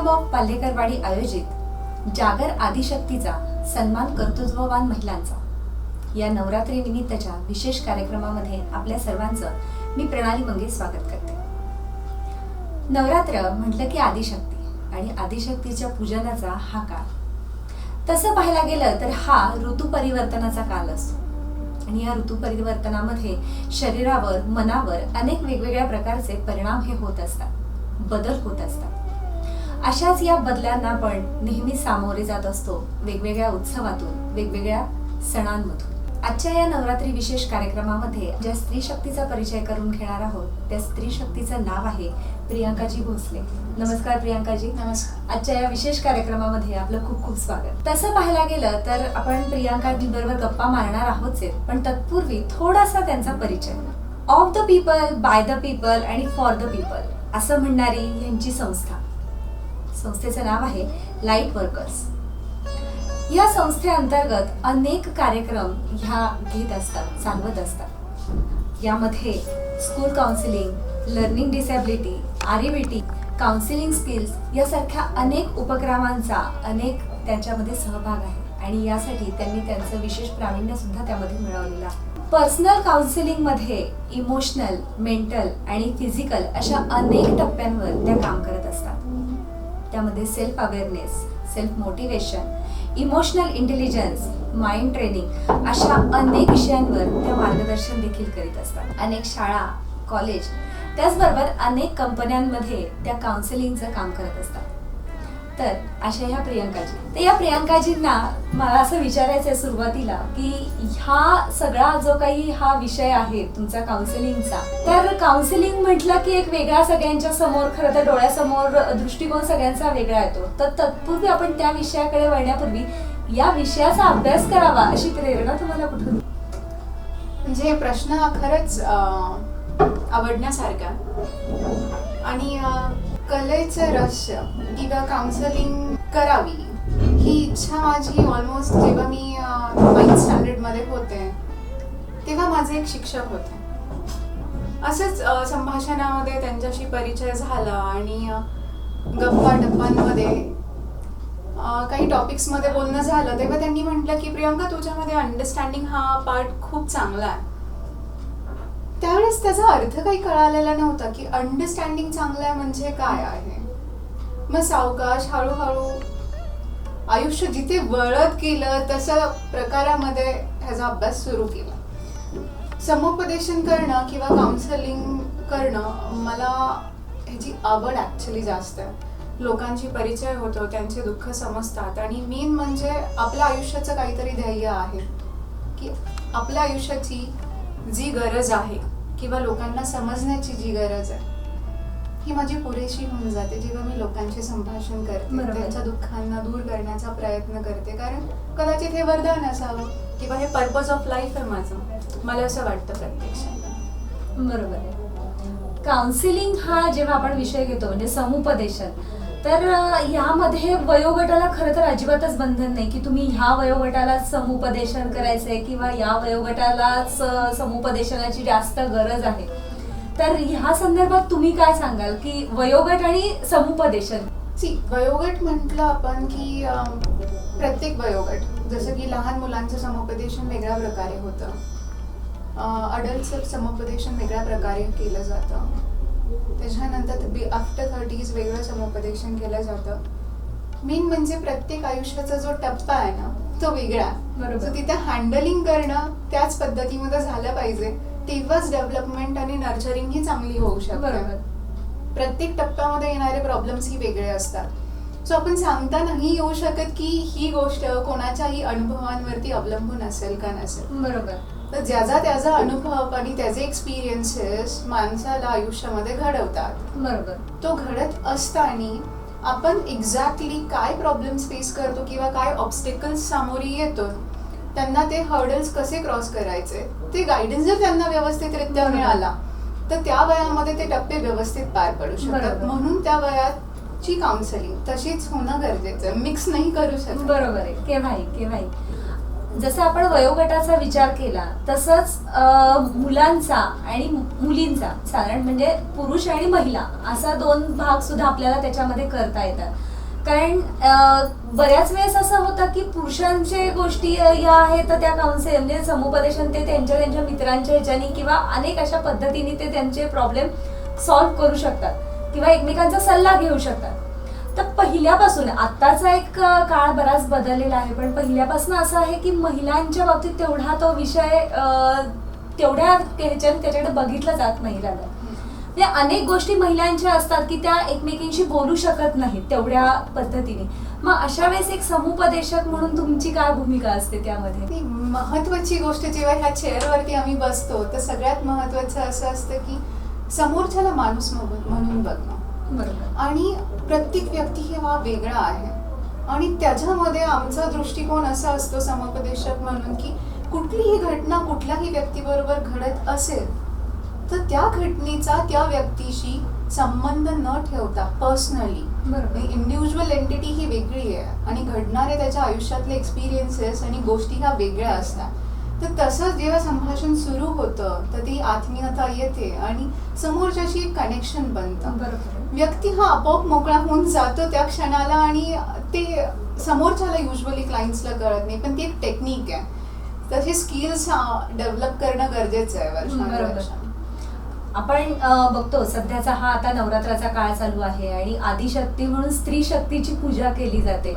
Club of Palekarwadi आयोजित जागर आदिशक्तीचा सन्मान कर्तृत्ववान महिलांचा या नवरात्री निमित्तच्या विशेष कार्यक्रमामध्ये आपल्या सर्वांचं मी प्रणाली मंगे स्वागत करते. नवरात्र म्हटलं की आदिशक्ती आणि आदिशक्तीच्या पूजनाचा हा काळ. तसं पाहायला गेलं तर हा ऋतू परिवर्तनाचा काल असतो आणि या ऋतू परिवर्तनामध्ये शरीरावर, मनावर अनेक वेगवेगळ्या प्रकारचे परिणाम हे होत असतात, बदल होत असतात. अशाच या बदलांना आपण नेहमी सामोरे जात असतो, वेगवेगळ्या उत्सवातून, वेगवेगळ्या सणांमधून. आजच्या या नवरात्री विशेष कार्यक्रमामध्ये ज्या स्त्री शक्तीचा परिचय करून घेणार आहोत त्या स्त्री शक्तीचं नाव आहे प्रियांकाजी भोसले. नमस्कार प्रियांकाजी. नमस्कार. आजच्या या विशेष कार्यक्रमामध्ये आपलं खूप खूप स्वागत. तसं पाहायला गेलं तर आपण प्रियांकाजी बरोबर गप्पा मारणार आहोतच, पण तत्पूर्वी थोडासा त्यांचा परिचय. Of the people, by the people आणि फॉर द पीपल असं म्हणणारी यांची संस्थेचं नाव आहे लाईट वर्कर्स. या संस्थेअंतर्गत अनेक कार्यक्रम ह्या घेत असतात, चालवत असतात. यामध्ये school counselling, learning disability, RABT, counselling skills यासारख्या अनेक उपक्रमांचा त्यांच्यामध्ये सहभाग आहे आणि यासाठी त्यांनी त्यांचं विशेष प्रावीण्य सुद्धा त्यामध्ये मिळवलेलं आहे. पर्सनल काउन्सिलिंग मध्ये इमोशनल, मेंटल आणि फिजिकल अशा अनेक टप्प्यांवर त्या काम करत असतात. त्यामध्ये self awareness, self motivation, emotional intelligence, mind training अशा अनेक विषयांवर त्या मार्गदर्शन देखील करीत असतात. अनेक शाळा, कॉलेज, त्याचबरोबर अनेक कंपन्यांमध्ये त्या काउन्सिलिंगचं काम करत असतात. तर अशा ह्या प्रियांकाजी, तर या प्रियांकाजींना मला असं विचारायचं आहे सुरुवातीला की हा सगळा जो काही हा विषय आहे तुमचा काउन्सिलिंगचा, तर काउन्सिलिंग म्हटलं की एक वेगळा सगळ्यांच्या समोर, खरं तर डोळ्यासमोर दृष्टिकोन सगळ्यांचा वेगळा येतो. तर तत्पूर्वी आपण त्या विषयाकडे वळण्यापूर्वी या विषयाचा अभ्यास करावा अशी प्रेरणा तुम्हाला कुठून? म्हणजे हे प्रश्न हा खरंच आवडण्यासारखा आणि कलेचं रहस्य किंवा काउन्सिलिंग करावी ही इच्छा माझी ऑलमोस्ट जेव्हा मी 9th स्टँडर्डमध्ये होते तेव्हा माझे एक शिक्षक होते. असंच संभाषणामध्ये त्यांच्याशी परिचय झाला आणि गप्पा टप्पांमध्ये काही टॉपिक्समध्ये बोलणं झालं तेव्हा त्यांनी म्हटलं की प्रियांका, तुझ्यामध्ये अंडरस्टँडिंग हा पार्ट खूप चांगला आहे. त्यावेळेस त्याचा अर्थ काही कळालेला नव्हता की अंडरस्टँडिंग चांगलं आहे म्हणजे काय आहे. मग सावकाश हळूहळू आयुष्य जिथे वळत गेलं तसं प्रकारामध्ये ह्याचा अभ्यास सुरू केला. समुपदेशन करणं किंवा काउन्सिलिंग करणं मला ह्याची आवड ॲक्च्युली जास्त आहे. लोकांशी परिचय होतो, त्यांचे दुःख समजतात आणि मेन म्हणजे आपल्या आयुष्याचं काहीतरी ध्येय आहे की आपल्या आयुष्याची जी गरज आहे किंवा लोकांना समजण्याची जी गरज आहे ही माझी पुरेशी होऊन जाते जेव्हा मी लोकांशी संभाषण करते, त्यांच्या दुःखांना दूर करण्याचा प्रयत्न करते. कारण कदाचित हे वरदान असावं किंवा हे पर्पज ऑफ लाईफ आहे माझं, मला असं वाटतं प्रत्यक्षात. बरोबर आहे. काउन्सिलिंग हा जेव्हा आपण विषय घेतो म्हणजे समुपदेशन, तर यामध्ये वयोगटाला खरं तर अजिबातच बंधन नाही की तुम्ही ह्या वयोगटालाच समुपदेशन करायचंय किंवा या वयोगटालाच समुपदेशनाची जास्त गरज आहे. तर ह्या संदर्भात तुम्ही काय सांगाल की वयोगट आणि समुपदेशन? वयोगट म्हटलं आपण की प्रत्येक वयोगट, जसं की लहान मुलांचं समुपदेशन वेगळ्या प्रकारे होतं, अडल्टचं समुपदेशन वेगळ्या प्रकारे केलं जातं, त्याच्यानंतर आफ्टर 30s वेगळं समुपदेशन केलं जातं. मेन म्हणजे प्रत्येक आयुष्याचा जो टप्पा आहे ना तो वेगळा, बरोबर. तिथे हँडलिंग करणं त्याच पद्धतीमध्ये झालं पाहिजे, तेव्हाच डेव्हलपमेंट आणि नर्चरिंग ही चांगली होऊ शकते. बरोबर. प्रत्येक टप्प्यामध्ये येणारे प्रॉब्लेम्स ही वेगळे असतात. सो आपण सांगता नाही येऊ शकत की ही गोष्ट कोणाच्याही अनुभवांवरती अवलंबून असेल का नसेल. बरोबर. तर ज्याचा त्याचा अनुभव आणि त्याचे एक्सपिरियन्सेस माणसाला आयुष्यामध्ये घडवतात. बरोबर. तो घडत असताना आपण एक्झॅक्टली काय प्रॉब्लेम्स फेस करतो किंवा काय ऑब्स्टिकल्स सामोरी येतो, त्यांना ते हर्डल्स कसे क्रॉस करायचे, ते गायडन्स जर त्यांना व्यवस्थितरित्या मिळाला तर त्या वयामध्ये ते टप्पे व्यवस्थित पार पडू शकतात. म्हणून त्या वयाची काउन्सिलिंग तशीच होणं गरजेचं आहे, मिक्स नाही करू शकत. बरोबर आहे. केव्हाही जसं आपण वयोगटाचा विचार केला तसंच मुलांचा आणि मुलींचा, साधारण म्हणजे पुरुष आणि महिला असा दोन भाग सुद्धा आपल्याला त्याच्यामध्ये करता येतात. कारण बऱ्याच वेळेस असं होतं की पुरुषांचे गोष्टी या आहेत तर त्या काउन्सिल म्हणजे समुपदेशन ते त्यांच्या त्यांच्या मित्रांच्या ह्याच्यानी किंवा अनेक अशा पद्धतीने ते त्यांचे प्रॉब्लेम सॉल्व्ह करू शकतात किंवा एकमेकांचा सल्ला घेऊ शकतात. तर पहिल्यापासून आत्ताचा एक काळ बराच बदललेला आहे, पण पहिल्यापासून असं आहे की महिलांच्या बाबतीत तेवढा तो विषय तेवढ्या ह्याच्याने त्याच्याकडे बघितलं जात नाही राहिलं. म्हणजे अनेक गोष्टी महिलांच्या असतात की त्या एकमेकींशी बोलू शकत नाहीत तेवढ्या पद्धतीने. मग अशा वेळेस एक समुपदेशक म्हणून तुमची काय भूमिका असते त्यामध्ये? ती महत्वाची गोष्ट जेव्हा ह्या चेअरवरती आम्ही बसतो तर सगळ्यात महत्वाचं असं असतं की समोरच्याला माणूस म्हणून बघणं. बरोबर. आणि प्रत्येक व्यक्ती हा वेगळा आहे आणि त्याच्यामध्ये आमचा दृष्टिकोन असा असतो समुपदेशक म्हणून की कुठलीही घटना कुठल्याही व्यक्तीबरोबर घडत असेल तर त्या घटनेचा त्या व्यक्तीशी संबंध न ठेवता पर्सनली, इंडिव्हिज्युअल एंटिटी ही वेगळी आहे आणि घडणारे त्याच्या आयुष्यातले एक्सपिरियन्सेस आणि गोष्टी ह्या वेगळ्या असतात. तर तसंच जेव्हा संभाषण सुरू होतं तर ती आत्मीयता येते आणि समोरच्याशी एक कनेक्शन बनतं. व्यक्ती हा आपोआप मोकळा होऊन जातो त्या क्षणाला आणि ते समोरच्याला युजली क्लायंट्सला कळत नाही, पण ती एक टेक्निक आहे. तसे स्किल्स डेव्हलप करणं गरजेचं आहे वर्षानुवर्षाने. आपण बघतो सध्याचा हा आता नवरात्राचा काळ चालू आहे आणि आदिशक्ती म्हणून स्त्री शक्तीची पूजा केली जाते.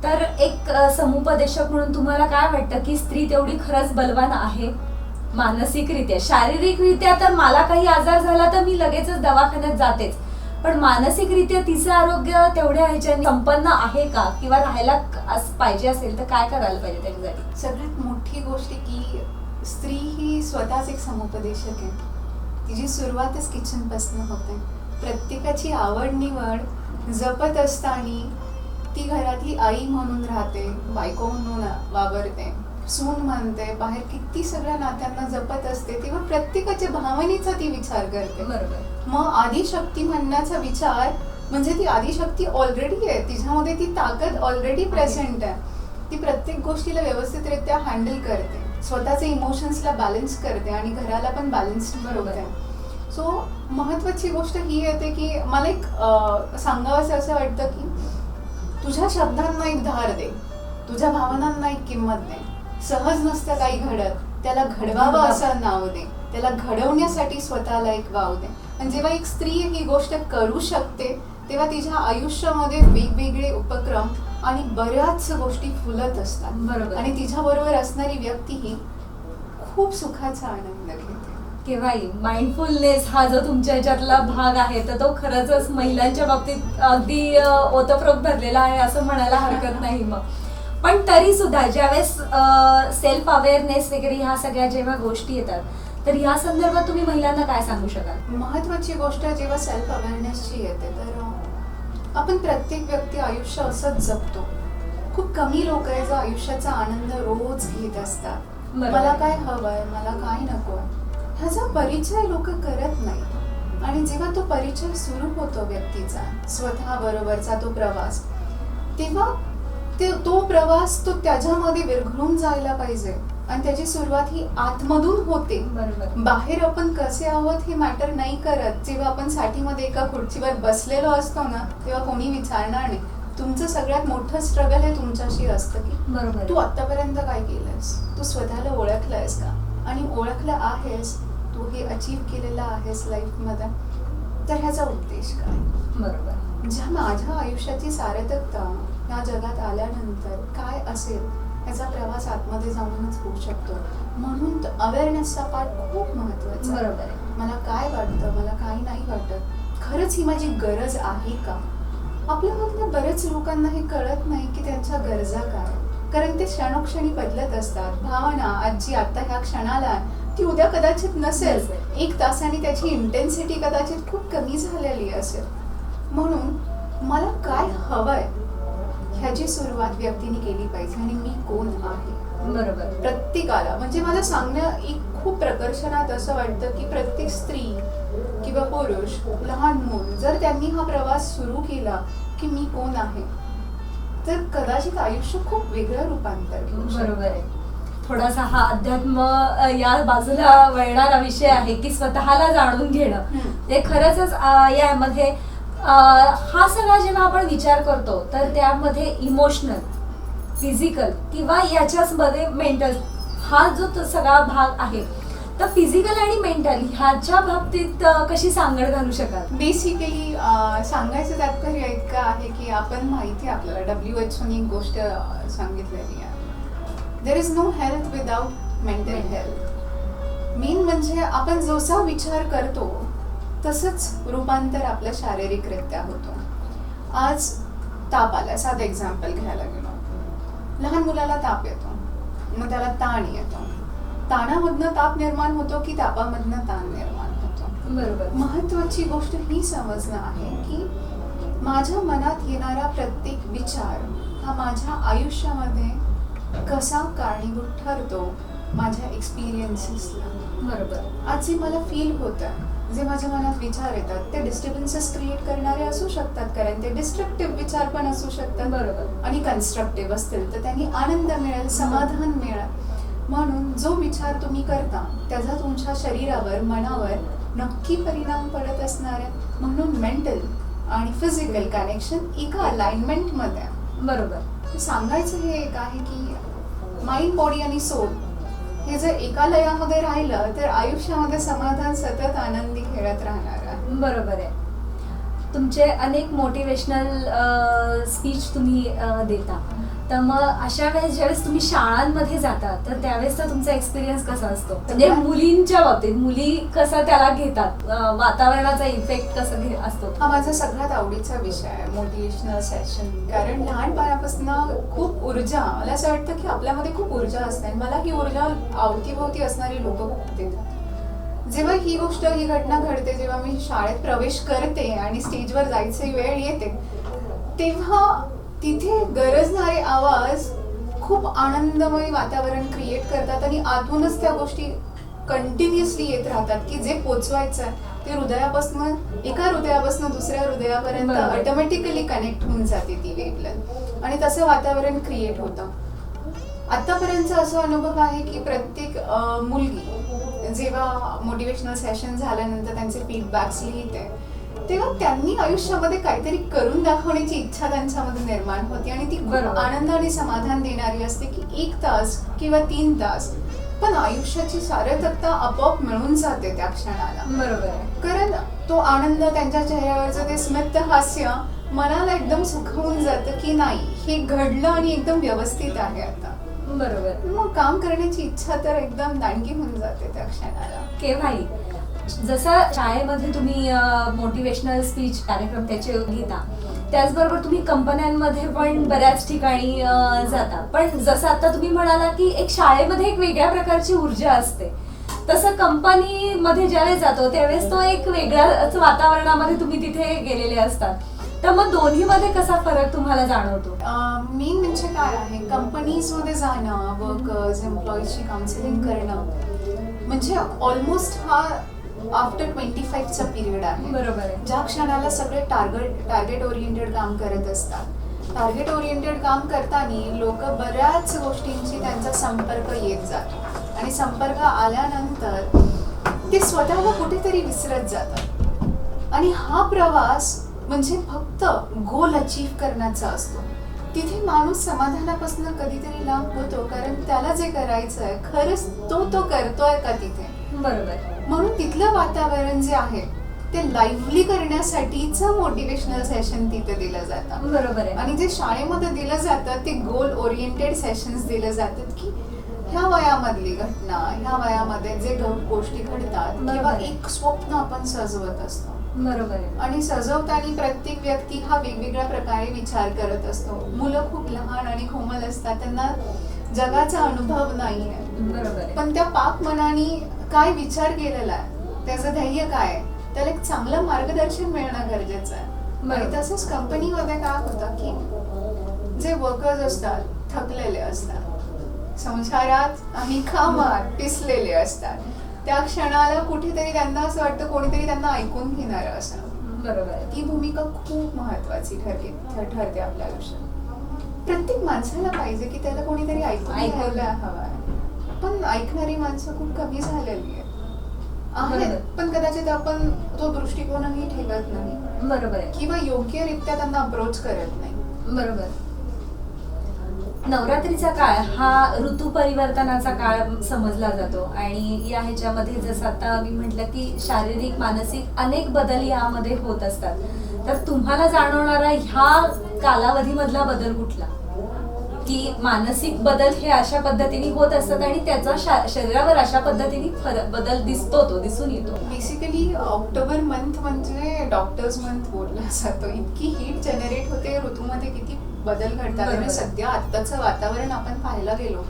तर एक समुपदेशक म्हणून तुम्हाला काय वाटतं की स्त्री तेवढी खरंच बलवान आहे मानसिकरित्या? शारीरिकरित्या तर मला काही आजार झाला तर मी लगेचच दवाखान्यात जातेच, पण मानसिकरित्या तिचं आरोग्य तेवढ्या ह्याच्याने संपन्न आहे का किंवा राहायला पाहिजे असेल तर काय करायला पाहिजे त्याच्यासाठी? सगळ्यात मोठी गोष्ट की स्त्री ही स्वतःच एक समुपदेशक आहे. तिची सुरुवातच किचन पासून होते. प्रत्येकाची आवड निवड जपत असताना ती घरातली आई म्हणून राहते, बायको म्हणून वावरते, सून म्हणते, बाहेर किती सगळ्या नात्यांना जपत असते, तेव्हा प्रत्येकाच्या भावनेचा ती विचार करते. मग आदिशक्ती म्हणण्याचा विचार म्हणजे ती आदिशक्ती ऑलरेडी आहे, तिच्यामध्ये ती ताकद ऑलरेडी प्रेझेंट आहे. ती प्रत्येक गोष्टीला व्यवस्थितरित्या हँडल करते, स्वतःचे इमोशन्सला बॅलन्स करते आणि घराला पण बॅलन्स ठेवते. सो महत्वाची गोष्ट ही येते की मला एक सांगावंसं असं वाटतं की तुझ्या शब्दांना एक धार दे, तुझ्या भावनांना एक किंमत दे. सहज नसतं काही घडत, त्याला घडवावं असं नाव दे, त्याला घडवण्यासाठी स्वतःला एक वाव दे. आणि जेव्हा एक स्त्री ही गोष्ट करू शकते तेव्हा तिच्या आयुष्यामध्ये वेगवेगळे उपक्रम आणि बऱ्याच गोष्टी फुलत असतात आणि तिच्या बरोबर असणारी व्यक्ती ही खूप सुखाचा आनंद घेते. केव्हाही माइंडफुलनेस हा जो तुमच्या ह्याच्यातला भाग आहे तर तो खरंच महिलांच्या बाबतीत अगदी ओतप्रोत भरलेला आहे असं म्हणायला हरकत नाही. मग पण तरी सुद्धा ज्यावेळेस सेल्फ अवेअरनेस वगैरे ह्या सगळ्या जेव्हा गोष्टी येतात तर ह्या संदर्भात तुम्ही महिलांना काय सांगू शकाल? महत्वाची गोष्ट जेव्हा सेल्फ अवेअरनेसची येते तर आपण प्रत्येक व्यक्ती आयुष्य असंच जगतो. खूप कमी लोक आहे जो आयुष्याचा आनंद रोज घेत असतात. मला काय हवंय, मला काय नकोय ह्याचा परिचय लोक करत नाही. आणि जेव्हा तो परिचय सुरू होतो व्यक्तीचा स्वतः बरोबरचा तो प्रवास, तेव्हा तो प्रवास तो त्याच्यामध्ये विरघळून जायला पाहिजे आणि त्याची सुरुवात ही आतमधून होते. बाहेर आपण कसे आहोत हे मॅटर नाही करत. जेव्हा आपण साठीमध्ये एका खुर्चीवर बसलेलो असतो ना तेव्हा कोणी विचारणार नाही. तुमचं सगळ्यात मोठं स्ट्रगल हे तुमच्याशी असतं की तू आतापर्यंत काय केलंयस, तू स्वतःला ओळखलंयस का, आणि ओळखलं आहेस तू हे अचीव्ह केलेलं आहेस लाईफमध्ये तर ह्याचा उद्देश काय. ज्या माझ्या आयुष्याची सार्थकता या जगात आल्यानंतर काय असेल ह्याचा प्रवास आतमध्ये जाऊनच होऊ शकतो. म्हणून अवेअरनेसचा पार्ट खूप महत्वाचा आहे. मला काय वाटतं, मला काय नाही वाटत, खरंच ही माझी गरज आहे का. आपल्यामधल्या बरेच लोकांना हे कळत नाही की त्यांच्या गरजा काय, कारण ते क्षणोक्षणी बदलत असतात. भावना आजची आता ह्या क्षणाला ती उद्या कदाचित नसेल, एक तासाने त्याची इंटेन्सिटी कदाचित खूप कमी झालेली असेल. म्हणून मला काय हवंय ह्याची सुरुवात व्यक्तीने केली पाहिजे आणि मी कोण आहे. प्रत्येकाला म्हणजे मला सांगणं एक खूप प्रकर्षणात असं वाटतं की प्रत्येक स्त्री किंवा पुरुष, लहान मूल जर त्यांनी हा प्रवास सुरू केला की मी कोण आहे तर कदाचित आयुष्य खूप वेगळं रूपांतर घेऊ. थोडासा हा अध्यात्म या बाजूला वळणारा विषय आहे की स्वतःला जाणून घेणं. ते खरंच यामध्ये हा सगळा जेव्हा आपण विचार करतो तर त्यामध्ये इमोशनल, फिजिकल किंवा याच्याच मध्ये मेंटल हा जो सगळा भाग आहे, तर फिजिकल आणि मेंटल ह्याच्या बाबतीत कशी सांगड घालू शकाल? बेसिकली सांगायचं तात्पर्य इतकं आहे की आपण माहिती आहे आपल्याला WHO एक गोष्ट सांगितलेली आहे, there is no health without mental health. Main म्हणजे आपण जसा विचार करतो तसंच रूपांतर आपलं शारीरिकरित्या होतो. आज ताप आला, साधं एक्झाम्पल घ्यायला गेलो, लहान मुलाला ताप येतो, मग त्याला ताण येतो, ताणामधनं ताप निर्माण होतो की तापामधनं ताण निर्माण होतो. बरोबर. महत्वाची गोष्ट ही समजणं आहे की माझ्या मनात येणारा प्रत्येक विचार हा माझ्या आयुष्यामध्ये कसा कारणीभूत ठरतो माझ्या एक्सपिरियन्सेसला. बरोबर. आज जे मला फील होतं, जे माझ्या मनात विचार येतात ते डिस्टर्बन्सेस क्रिएट करणारे असू शकतात, कारण ते डिस्ट्रक्टिव्ह विचार पण असू शकतात. बरोबर. आणि कन्स्ट्रक्टिव्ह असतील तर त्यांनी आनंद मिळेल, समाधान मिळेल. म्हणून जो विचार तुम्ही करता त्याचा तुमच्या शरीरावर, मनावर नक्की परिणाम पडत असणार आहे. म्हणून मेंटल आणि फिजिकल कनेक्शन एका अलाइनमेंटमध्ये आहे. बरोबर. सांगायचं हे एक आहे की माइंड, बॉडी आणि सोल हे जर एका लयामध्ये राहिलं तर आयुष्यामध्ये समाधान, सतत आनंदी खेळत राहणार आहे. बरोबर आहे. तुमचे अनेक मोटिवेशनल स्पीच तुम्ही देता, तर मग अशा वेळेस ज्यावेळेस तुम्ही शाळांमध्ये जाता तर त्यावेळेस तर तुमचा एक्सपिरियन्स कसा असतो? म्हणजे मुलींच्या बाबतीत मुली कसा त्याला घेतात, वातावरणाचा इफेक्ट कसा असतो? हा माझा सगळ्यात आवडीचा विषय आहे, मोटिवेशनल सेशन. कारण लहानपणापासून खूप ऊर्जा, मला असं वाटतं की आपल्यामध्ये खूप ऊर्जा असते. मला ही ऊर्जा अवतीभोवती असणारी लोक खूप देतात. जेव्हा ही गोष्ट, ही घटना घडते, जेव्हा मी शाळेत प्रवेश करते आणि स्टेजवर जायची वेळ येते, तेव्हा तिथे गरजणारे आवाज खूप आनंदमय वातावरण क्रिएट करतात आणि आतूनच त्या गोष्टी कंटिन्युअसली येत राहतात की जे पोचवायचं आहे ते हृदयापासून, एका हृदयापासून दुसऱ्या हृदयापर्यंत ऑटोमॅटिकली कनेक्ट होऊन जाते ती वेवलेंथ, आणि तसं वातावरण क्रिएट होतं. आतापर्यंतचा असा अनुभव आहे की प्रत्येक मुलगी जेव्हा मोटिवेशनल सेशन झाल्यानंतर त्यांचे फीडबॅक्स लिहिते तेव्हा त्यांनी आयुष्यामध्ये काहीतरी करून दाखवण्याची इच्छा त्यांच्यामध्ये निर्माण होते, आणि ती खूप आनंद आणि समाधान देणारी असते की 1 तास किंवा 3 तास पण आयुष्याची सार्थकता आपोआप मिळून जाते त्या क्षणाला. बरोबर. कारण तो आनंद, त्यांच्या चेहऱ्यावरचं ते स्मित हास्य मनाला एकदम सुखवून जातं की नाही, हे घडलं आणि एकदम व्यवस्थित आहे आता. बरोबर. मग काम करण्याची इच्छा तर एकदम दांडगी होऊन जाते त्या क्षणाला. केव्हाही जसं शाळेमध्ये तुम्ही मोटिवेशनल स्पीच कार्यक्रम त्याचे घेता, त्याचबरोबर तुम्ही कंपन्यांमध्ये पण बऱ्याच ठिकाणी जाता, पण जसं आता तुम्ही म्हणाला की एक शाळेमध्ये एक वेगळ्या प्रकारची ऊर्जा असते, तसं कंपनीमध्ये ज्यावेळेस जातो त्यावेळेस तो एक वेगळ्याच वातावरणामध्ये तुम्ही तिथे गेलेले असतात, तर मग दोन्हीमध्ये कसा फरक तुम्हाला जाणवतो? मेन म्हणजे काय आहे, कंपनीजमध्ये जाणं, वर्कर्स, एम्प्लॉईजची काउन्सिलिंग करणं म्हणजे ऑलमोस्ट हा आफ्टर 25चा पिरियड आहे. बरोबर आहे. ज्या क्षणाला सगळे टार्गेट ओरिएंटेड काम करत असतात. टार्गेट ओरिएंटेड काम करताना लोक बऱ्याच गोष्टींची त्यांचा संपर्क येत जातो, आणि संपर्क आल्यानंतर ते स्वतःला कुठेतरी विसरत जातात, आणि हा प्रवास म्हणजे फक्त गोल अचीव्ह करण्याचा असतो. तिथे माणूस समाधानापासून कधीतरी लांब होतो, कारण त्याला जे करायचं आहे खरंच तो करतोय का तिथे. बरोबर. म्हणून तिथलं वातावरण जे आहे ते लाईव्हली करण्यासाठीचं मोटिवेशनल सेशन तिथे दिलं जातं. बरोबर आहे. आणि जे शाळेमध्ये दिलं जातं ते गोल ओरिएंटेड सेशन्स दिले जातात की ह्या वयामधली घटना, ह्या वयामध्ये जे गोष्टी घडतात किंवा एक स्वप्न आपण सजवत असतो. बरोबर आहे. आणि सजवताना प्रत्येक व्यक्ती हा वेगवेगळ्या प्रकारे विचार करत असतो. मुलं खूप लहान आणि कोमल असतात, त्यांना जगाचा अनुभव नाहीये. बरोबर आहे. पण त्या पाक मनाने काय विचार केलेला आहे, त्याचं ध्येय काय आहे, त्याला एक चांगलं मार्गदर्शन मिळणं गरजेचं आहे. आणि तसंच कंपनीमध्ये काय होतं की जे वर्कर्स असतात थकलेले असतात, संसारात आणि कामात पिसलेले असतात, त्या क्षणाला कुठेतरी त्यांना असं वाटतं कोणीतरी त्यांना ऐकून घेणारं असं. बरोबर आहे. ती भूमिका खूप महत्वाची ठरते आपल्या आयुष्यात. प्रत्येक माणसाला पाहिजे की त्याला कोणीतरी ऐकून घ्यायला हवंय, पण ऐकणारी माणसं खूप कमी झालेली आहेत. आहेत, पण कदाचित आपण तो दृष्टिकोनही ठेवत नाही बरोबर आहे. किंवा योग्यरित्या त्यांना अप्रोच करत नाही. बरोबर. नवरात्रीचा काळ हा ऋतू परिवर्तनाचा काळ समजला जातो आणि या ह्याच्यामध्ये जसं आता मी म्हटलं की शारीरिक मानसिक अनेक बदल यामध्ये होत असतात. तर तुम्हाला जाणवणारा ह्या कालावधीमधला बदल कुठला? की मानसिक बदल हे अशा पद्धतीने होत असतात आणि त्याचा शरीरावर अशा पद्धतीने बदल दिसून येतो. बेसिकली ऑक्टोबर मंथ म्हणजे डॉक्टर्स मंथ बोलला जातो. इतकी हीट जनरेट होते ऋतूमध्ये, किती बदल घडतात. आणि सध्या आत्ताचं वातावरण आपण पाहायला गेलो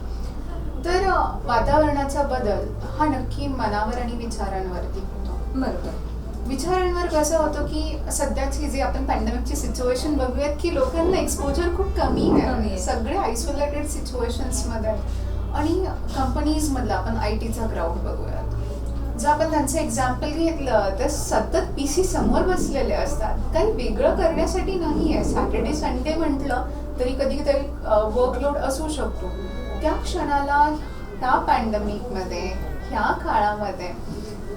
तर वातावरणाचा बदल हा नक्की मनावर आणि विचारांवरती होतो. बरोबर. विचारांवर कसं होतं की सध्याची जी आपण पॅन्डेमिकची सिच्युएशन बघूयात की लोकांना एक्सपोजर खूप कमी आहे, सगळे आयसोलेटेड सिच्युएशन्स मध्ये. आणि कंपनीज मधला आपण IT चा क्राऊड बघूयात, जर आपण त्यांचं एक्झाम्पल घेतलं तर सतत PC समोर बसलेले असतात. काही वेगळं करण्यासाठी नाही आहे. सॅटर्डे संडे म्हटलं तरी कधीतरी वर्कलोड असू शकतो. त्या क्षणाला ह्या पॅन्डेमिकमध्ये, ह्या काळामध्ये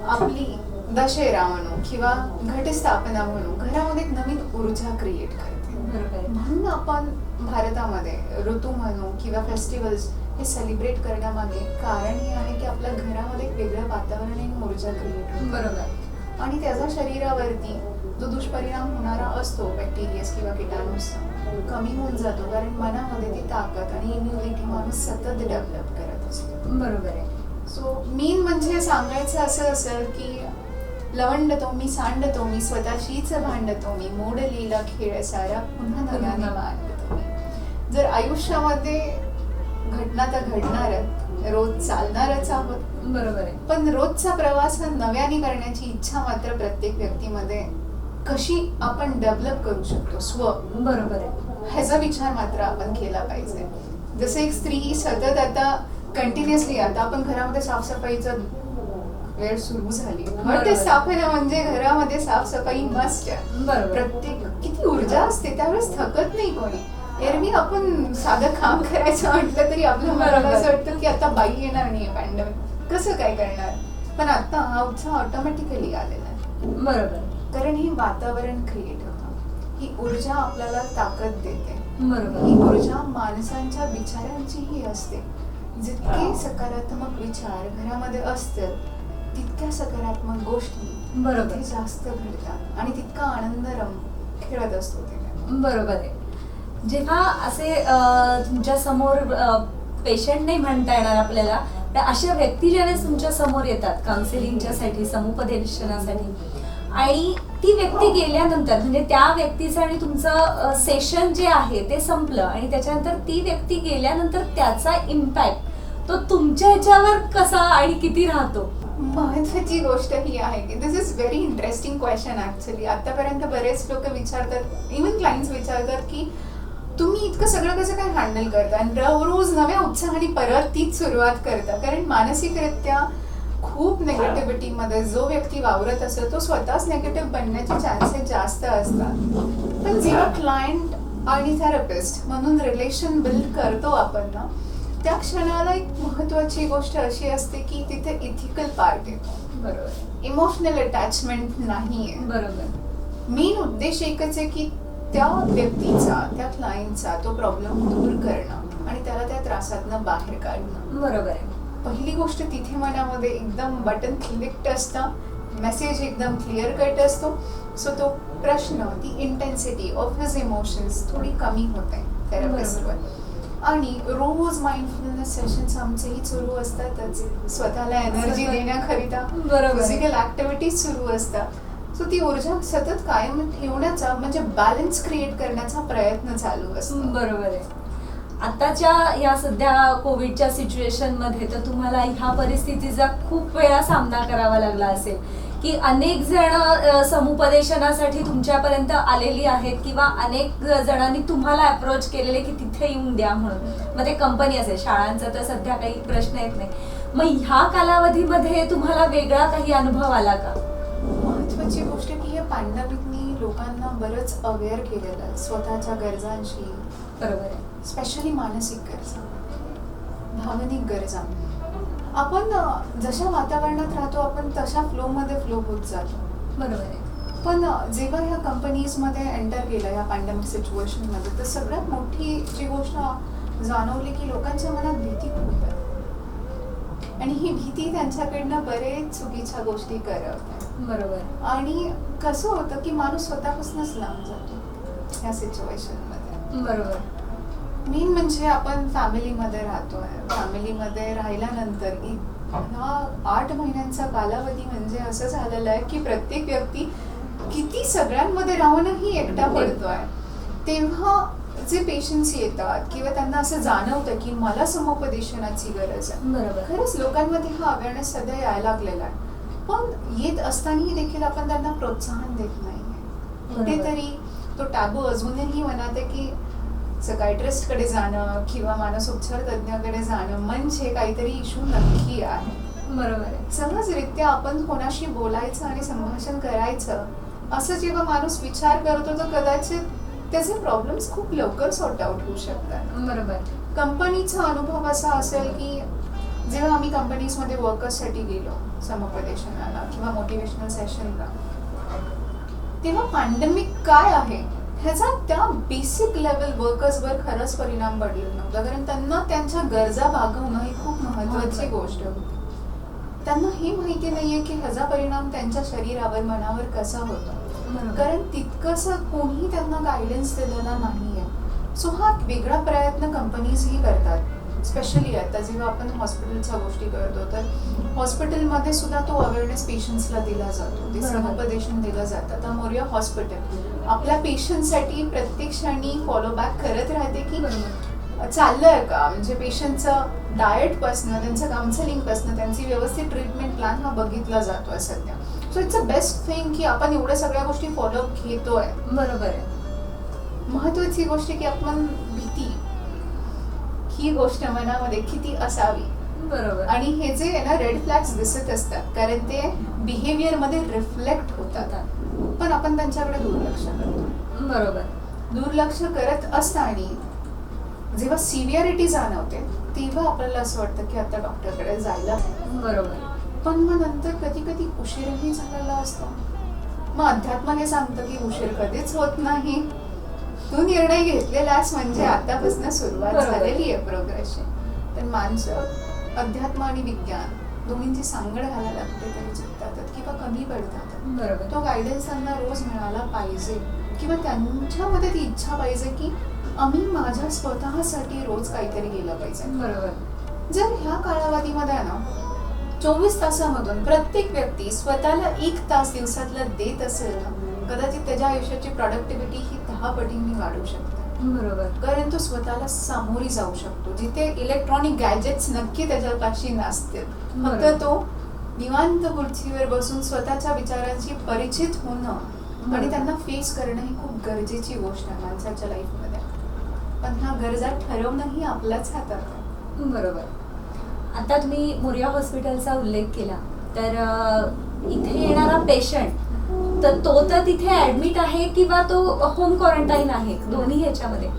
आपली दशेरा म्हणू किंवा घटस्थापना म्हणू घरामध्ये एक नवीन ऊर्जा क्रिएट करते. म्हणून आपण भारतामध्ये ऋतू म्हणू किंवा फेस्टिवल्स हे सेलिब्रेट करण्यामागे कारण हे आहे की आपल्या घरामध्ये एक वेगळं वातावरण आणि ऊर्जा क्रिएट होते. बरोबर. आणि त्याचा शरीरावरती जो दुष्परिणाम होणारा असतो बॅक्टेरियाज किंवा किटाणूचा कमी होऊन जातो, कारण मनामध्ये ती ताकद आणि इम्युनिटी माणूस सतत डेव्हलप करत असतो. बरोबर आहे. सो मेन म्हणजे सांगायचं असं असेल की लवंडतो मी, सांडतो मी, स्वतःशीच भांडतो मी, मोडलेला खेळ सारा पुन्हा नव्याने मांडतो मी. जर आयुष्यामध्ये घटना तर घडणारच, रोज चालणारच आहोत. बरोबर आहे. पण रोजचा प्रवास हा नव्याने करण्याची इच्छा मात्र प्रत्येक व्यक्तीमध्ये कशी आपण डेव्हलप करू शकतो स्व, बरोबर आहे, ह्याचा विचार मात्र आपण केला पाहिजे. जसे एक स्त्री सतत आता कंटिन्युअसली, आता आपण घरामध्ये साफसफाईचा वेळ सुरू झाली, घर ते साफायला म्हणजे घरामध्ये साफसफाई मस्ट आहे. प्रत्येक किती ऊर्जा असते, त्यावेळेस थकत नाही कोणी. एरवी आपण साधं काम करायचं म्हटलं तरी आपल्या मनाला असं वाटतं की आता बाई येणार नाही पॅन्डेमिक, कसं काय करणार. पण आता हा उत्साह ऑटोमॅटिकली आलेला आहे. बरोबर. कारण हे वातावरण क्रिएट होतं, ही ऊर्जा आपल्याला ताकद देते. बरोबर. ही ऊर्जा माणसांच्या विचारांचीही असते. जितके सकारात्मक विचार घरामध्ये असतील तितक्या सकारात्मक गोष्टी बरोबर जास्त घडतात आणि तितका आनंद खेळत असतो तिथे. बरोबर आहे. जेव्हा असे तुमच्या समोर पेशंट नाही म्हणता येणार आपल्याला, तर अशा व्यक्ती ज्यावेळेस तुमच्या समोर येतात काउन्सिलिंगच्यासाठी, समुपदेशनासाठी, आणि ती व्यक्ती गेल्यानंतर म्हणजे त्या व्यक्तीचं आणि तुमचं सेशन जे आहे ते संपलं आणि त्याच्यानंतर ती व्यक्ती गेल्यानंतर त्याचा इम्पॅक्ट तो तुमच्या ह्याच्यावर कसा आणि किती राहतो? महत्वाची गोष्ट ही आहे की this is very interesting question actually. आतापर्यंत बरेच लोक विचारतात, इव्हन क्लायंट्स विचारतात की तुम्ही इतकं सगळं कसं काय हँडल करता आणि रोज नव्या उत्साहाने परत तीच सुरुवात करता. कारण मानसिकरित्या खूप नेगेटिव्हिटीमध्ये जो व्यक्ती वावरत असतो तो स्वतःच नेगेटिव्ह बनण्याचे चान्सेस जास्त असतात. पण जेव्हा क्लायंट आणि थेरपिस्ट म्हणून रिलेशन बिल्ड करतो आपण ना, त्या क्षणाला एक महत्वाची गोष्ट अशी असते की तिथे इथिकल पार्ट येतो. बरोबर. इमोशनल अटॅचमेंट नाहीये. बरोबर. मेन उद्देश एकच आहे की त्या व्यक्तीचा, त्या क्लायंटचा तो प्रॉब्लेम दूर करणं आणि त्याला त्या त्रासातनं बाहेर काढणं. बरोबर आहे. पहिली गोष्ट तिथे मनामध्ये एकदम बटन क्लिक्ड असतं, मेसेज एकदम क्लिअर कट असतो. सो तो प्रश्न, ती इंटेन्सिटी ऑफ हिज इमोशन्स थोडी कमी होते थेरपिस्टवर. आणि रोज माइंडफुलनेस सेशन्स आमचेही सुरू असतातच, स्वतःला एनर्जी देण्याकरिता फिजिकल ऍक्टिव्हिटीज सुरू असतात. सो ती ऊर्जा सतत कायम ठेवण्याचा म्हणजे बॅलन्स क्रिएट करण्याचा प्रयत्न चालू असतो. बरोबर आहे. आताच्या या सध्या कोविडच्या सिच्युएशन मध्ये तर तुम्हाला ह्या परिस्थितीचा खूप वेळा सामना करावा लागला असेल की अनेक जण समुपदेशनासाठी तुमच्यापर्यंत आलेली आहेत किंवा अनेक जणांनी तुम्हाला अप्रोच केलेले की तिथे येऊन द्या म्हणून. मग ते कंपनी असेल, शाळांचा तर सध्या काही प्रश्न येत नाही. मग ह्या कालावधीमध्ये तुम्हाला वेगळा काही अनुभव आला का? महत्वाची गोष्ट की या पॅन्डेमिकनी लोकांना बरंच अवेअर केलेलं आहे स्वतःच्या गरजांशी. बरोबर आहे. स्पेशली मानसिक गरजा, भावनिक गरजा. आपण जशा वातावरणात राहतो आपण तशा फ्लोमध्ये फ्लो होत जातो. बरोबर आहे. पण जेव्हा ह्या कंपनीजमध्ये एंटर केलं या पॅन्डेमिक सिच्युएशनमध्ये, तर सगळ्यात मोठी जी गोष्ट जाणवली की लोकांच्या मनात भीती खूप आहे आणि ही भीती त्यांच्याकडनं बरेच चुकीच्या गोष्टी करत. बरोबर. आणि कसं होतं की माणूस स्वतःपासूनच लांब जातो ह्या सिच्युएशनमध्ये. बरोबर. मेन म्हणजे आपण फॅमिलीमध्ये राहतोय. फॅमिलीमध्ये राहिल्यानंतर हा 8 महिन्यांचा कालावधी म्हणजे असं झालेलं आहे की प्रत्येक व्यक्ती किती सगळ्यांमध्ये राहूनही एकटा पडतोय. तेव्हा जे पेशंट्स येतात किंवा त्यांना असं जाणवतं की मला समुपदेशनाची गरज आहे. बरोबर. खरंच लोकांमध्ये हा अवेअरनेस सध्या यायला लागलेला आहे. पण येत असतानाही देखील आपण त्यांना प्रोत्साहन देत नाहीये. कुठेतरी तो टॅबू अजूनही मनात आहे की सायकायट्रिस्टकडे जाणं किंवा मानसोपचार तज्ञाकडे जाणं म्हणजे काहीतरी इश्यू नक्की आहे. बरोबर आहे. सहजरित्या आपण कोणाशी बोलायचं आणि संभाषण करायचं असं जेव्हा माणूस विचार करतो तर कदाचित त्याचे प्रॉब्लेम्स खूप लवकर सॉर्ट आउट होऊ शकतात. बरोबर. कंपनीचा अनुभव असा असेल की जेव्हा आम्ही कंपनीजमध्ये वर्कर्ससाठी गेलो समुपदेशनाला किंवा मोटिवेशनल सेशनला, तेव्हा पॅन्डेमिक काय आहे ह्याचा त्या बेसिक लेवल वर्कर्सवर खरंच परिणाम पडलेला नव्हता. कारण त्यांना त्यांच्या गरजा भागवणं ही खूप महत्त्वाची गोष्ट होती. त्यांना हे माहिती नाहीये की ह्याचा परिणाम त्यांच्या शरीरावर मनावर कसा होतो. कारण तितकंसं कोणीही त्यांना गायडन्स दिलेला नाहीये. सो हा वेगळा प्रयत्न कंपनीजही करतात. स्पेशली आता जेव्हा आपण हॉस्पिटलच्या गोष्टी करतो तर हॉस्पिटलमध्ये सुद्धा तो अवेअरनेस पेशंट्सला दिला जातो. ते समुपदेशन दिलं जातं. तर मोरिया हॉस्पिटल आपल्या पेशंटसाठी प्रत्येक क्षणी फॉलोबॅक करत राहते की चाललंय का, म्हणजे पेशंटचं डाएटपासनं त्यांचं काउन्सिलिंगपासनं त्यांची व्यवस्थित ट्रीटमेंट प्लॅन हा बघितला जातोय सध्या. So it's a best thing की आपण एवढ्या सगळ्या गोष्टी फॉलोअप घेतोय. बरोबर आहे. महत्वाची गोष्ट की आपण भीती ही गोष्ट मनामध्ये किती असावी. बरोबर. आणि हे जे आहे ना रेड फ्लॅग्स दिसत असतात कारण ते बिहेवियर मध्ये रिफ्लेक्ट होतात, पण आपण त्यांच्याकडे दुर्लक्ष करतो. बरोबर. दुर्लक्ष करत असताना जेव्हा सिव्हिअरिटी जाणवते तेव्हा आपल्याला असं वाटतं की आता डॉक्टरकडे जायला. बरोबर. पण मग नंतर कधी कधी उशीरही झालेला असतो. मग अध्यात्म हे सांगतं की उशीर कधीच होत नाही. तू निर्णय घेतलेलास म्हणजे आतापासून सुरुवात झालेली आहे प्रोग्रेसची. तर माणसं अध्यात्म आणि विज्ञान दोन्हींची सांगड घालायला कुठेतरी चुकतात किंवा कमी पडतात. बरोबर. तो गायडन्स त्यांना रोज मिळाला पाहिजे किंवा त्यांच्यामध्ये ती इच्छा पाहिजे की आम्ही माझ्या स्वतःसाठी रोज काहीतरी केलं पाहिजे. बरोबर. जर ह्या कालावधीमध्ये ना 24 तासामधून प्रत्येक व्यक्ती स्वतःला 1 तास दिवसातला देत असेल ना, कदाचित त्याच्या आयुष्याची प्रोडक्टिव्हिटी ही 10 पटींनी वाढू शकते. बरोबर. कारण तो स्वतःला सामोरी जाऊ शकतो जिथे इलेक्ट्रॉनिक गॅजेट्स नक्की त्याच्यापाशी नसतील. फक्त तो निवांत खुर्चीवर बसून स्वतःच्या विचारांशी परिचित होणं आणि त्यांना फेस करणं ही खूप गरजेची गोष्ट आहे माणसाच्या लाईफमध्ये. पण ह्या गरजा ठरवणंही आपल्याच हातात आहे. बरोबर. आता तुम्ही मोरिया हॉस्पिटलचा उल्लेख केला तर इथे येणारा पेशंट तर तो तर तिथे ऍडमिट आहे किंवा तो होम क्वारंटाईन आहे, दोन्ही ह्याच्यामध्ये.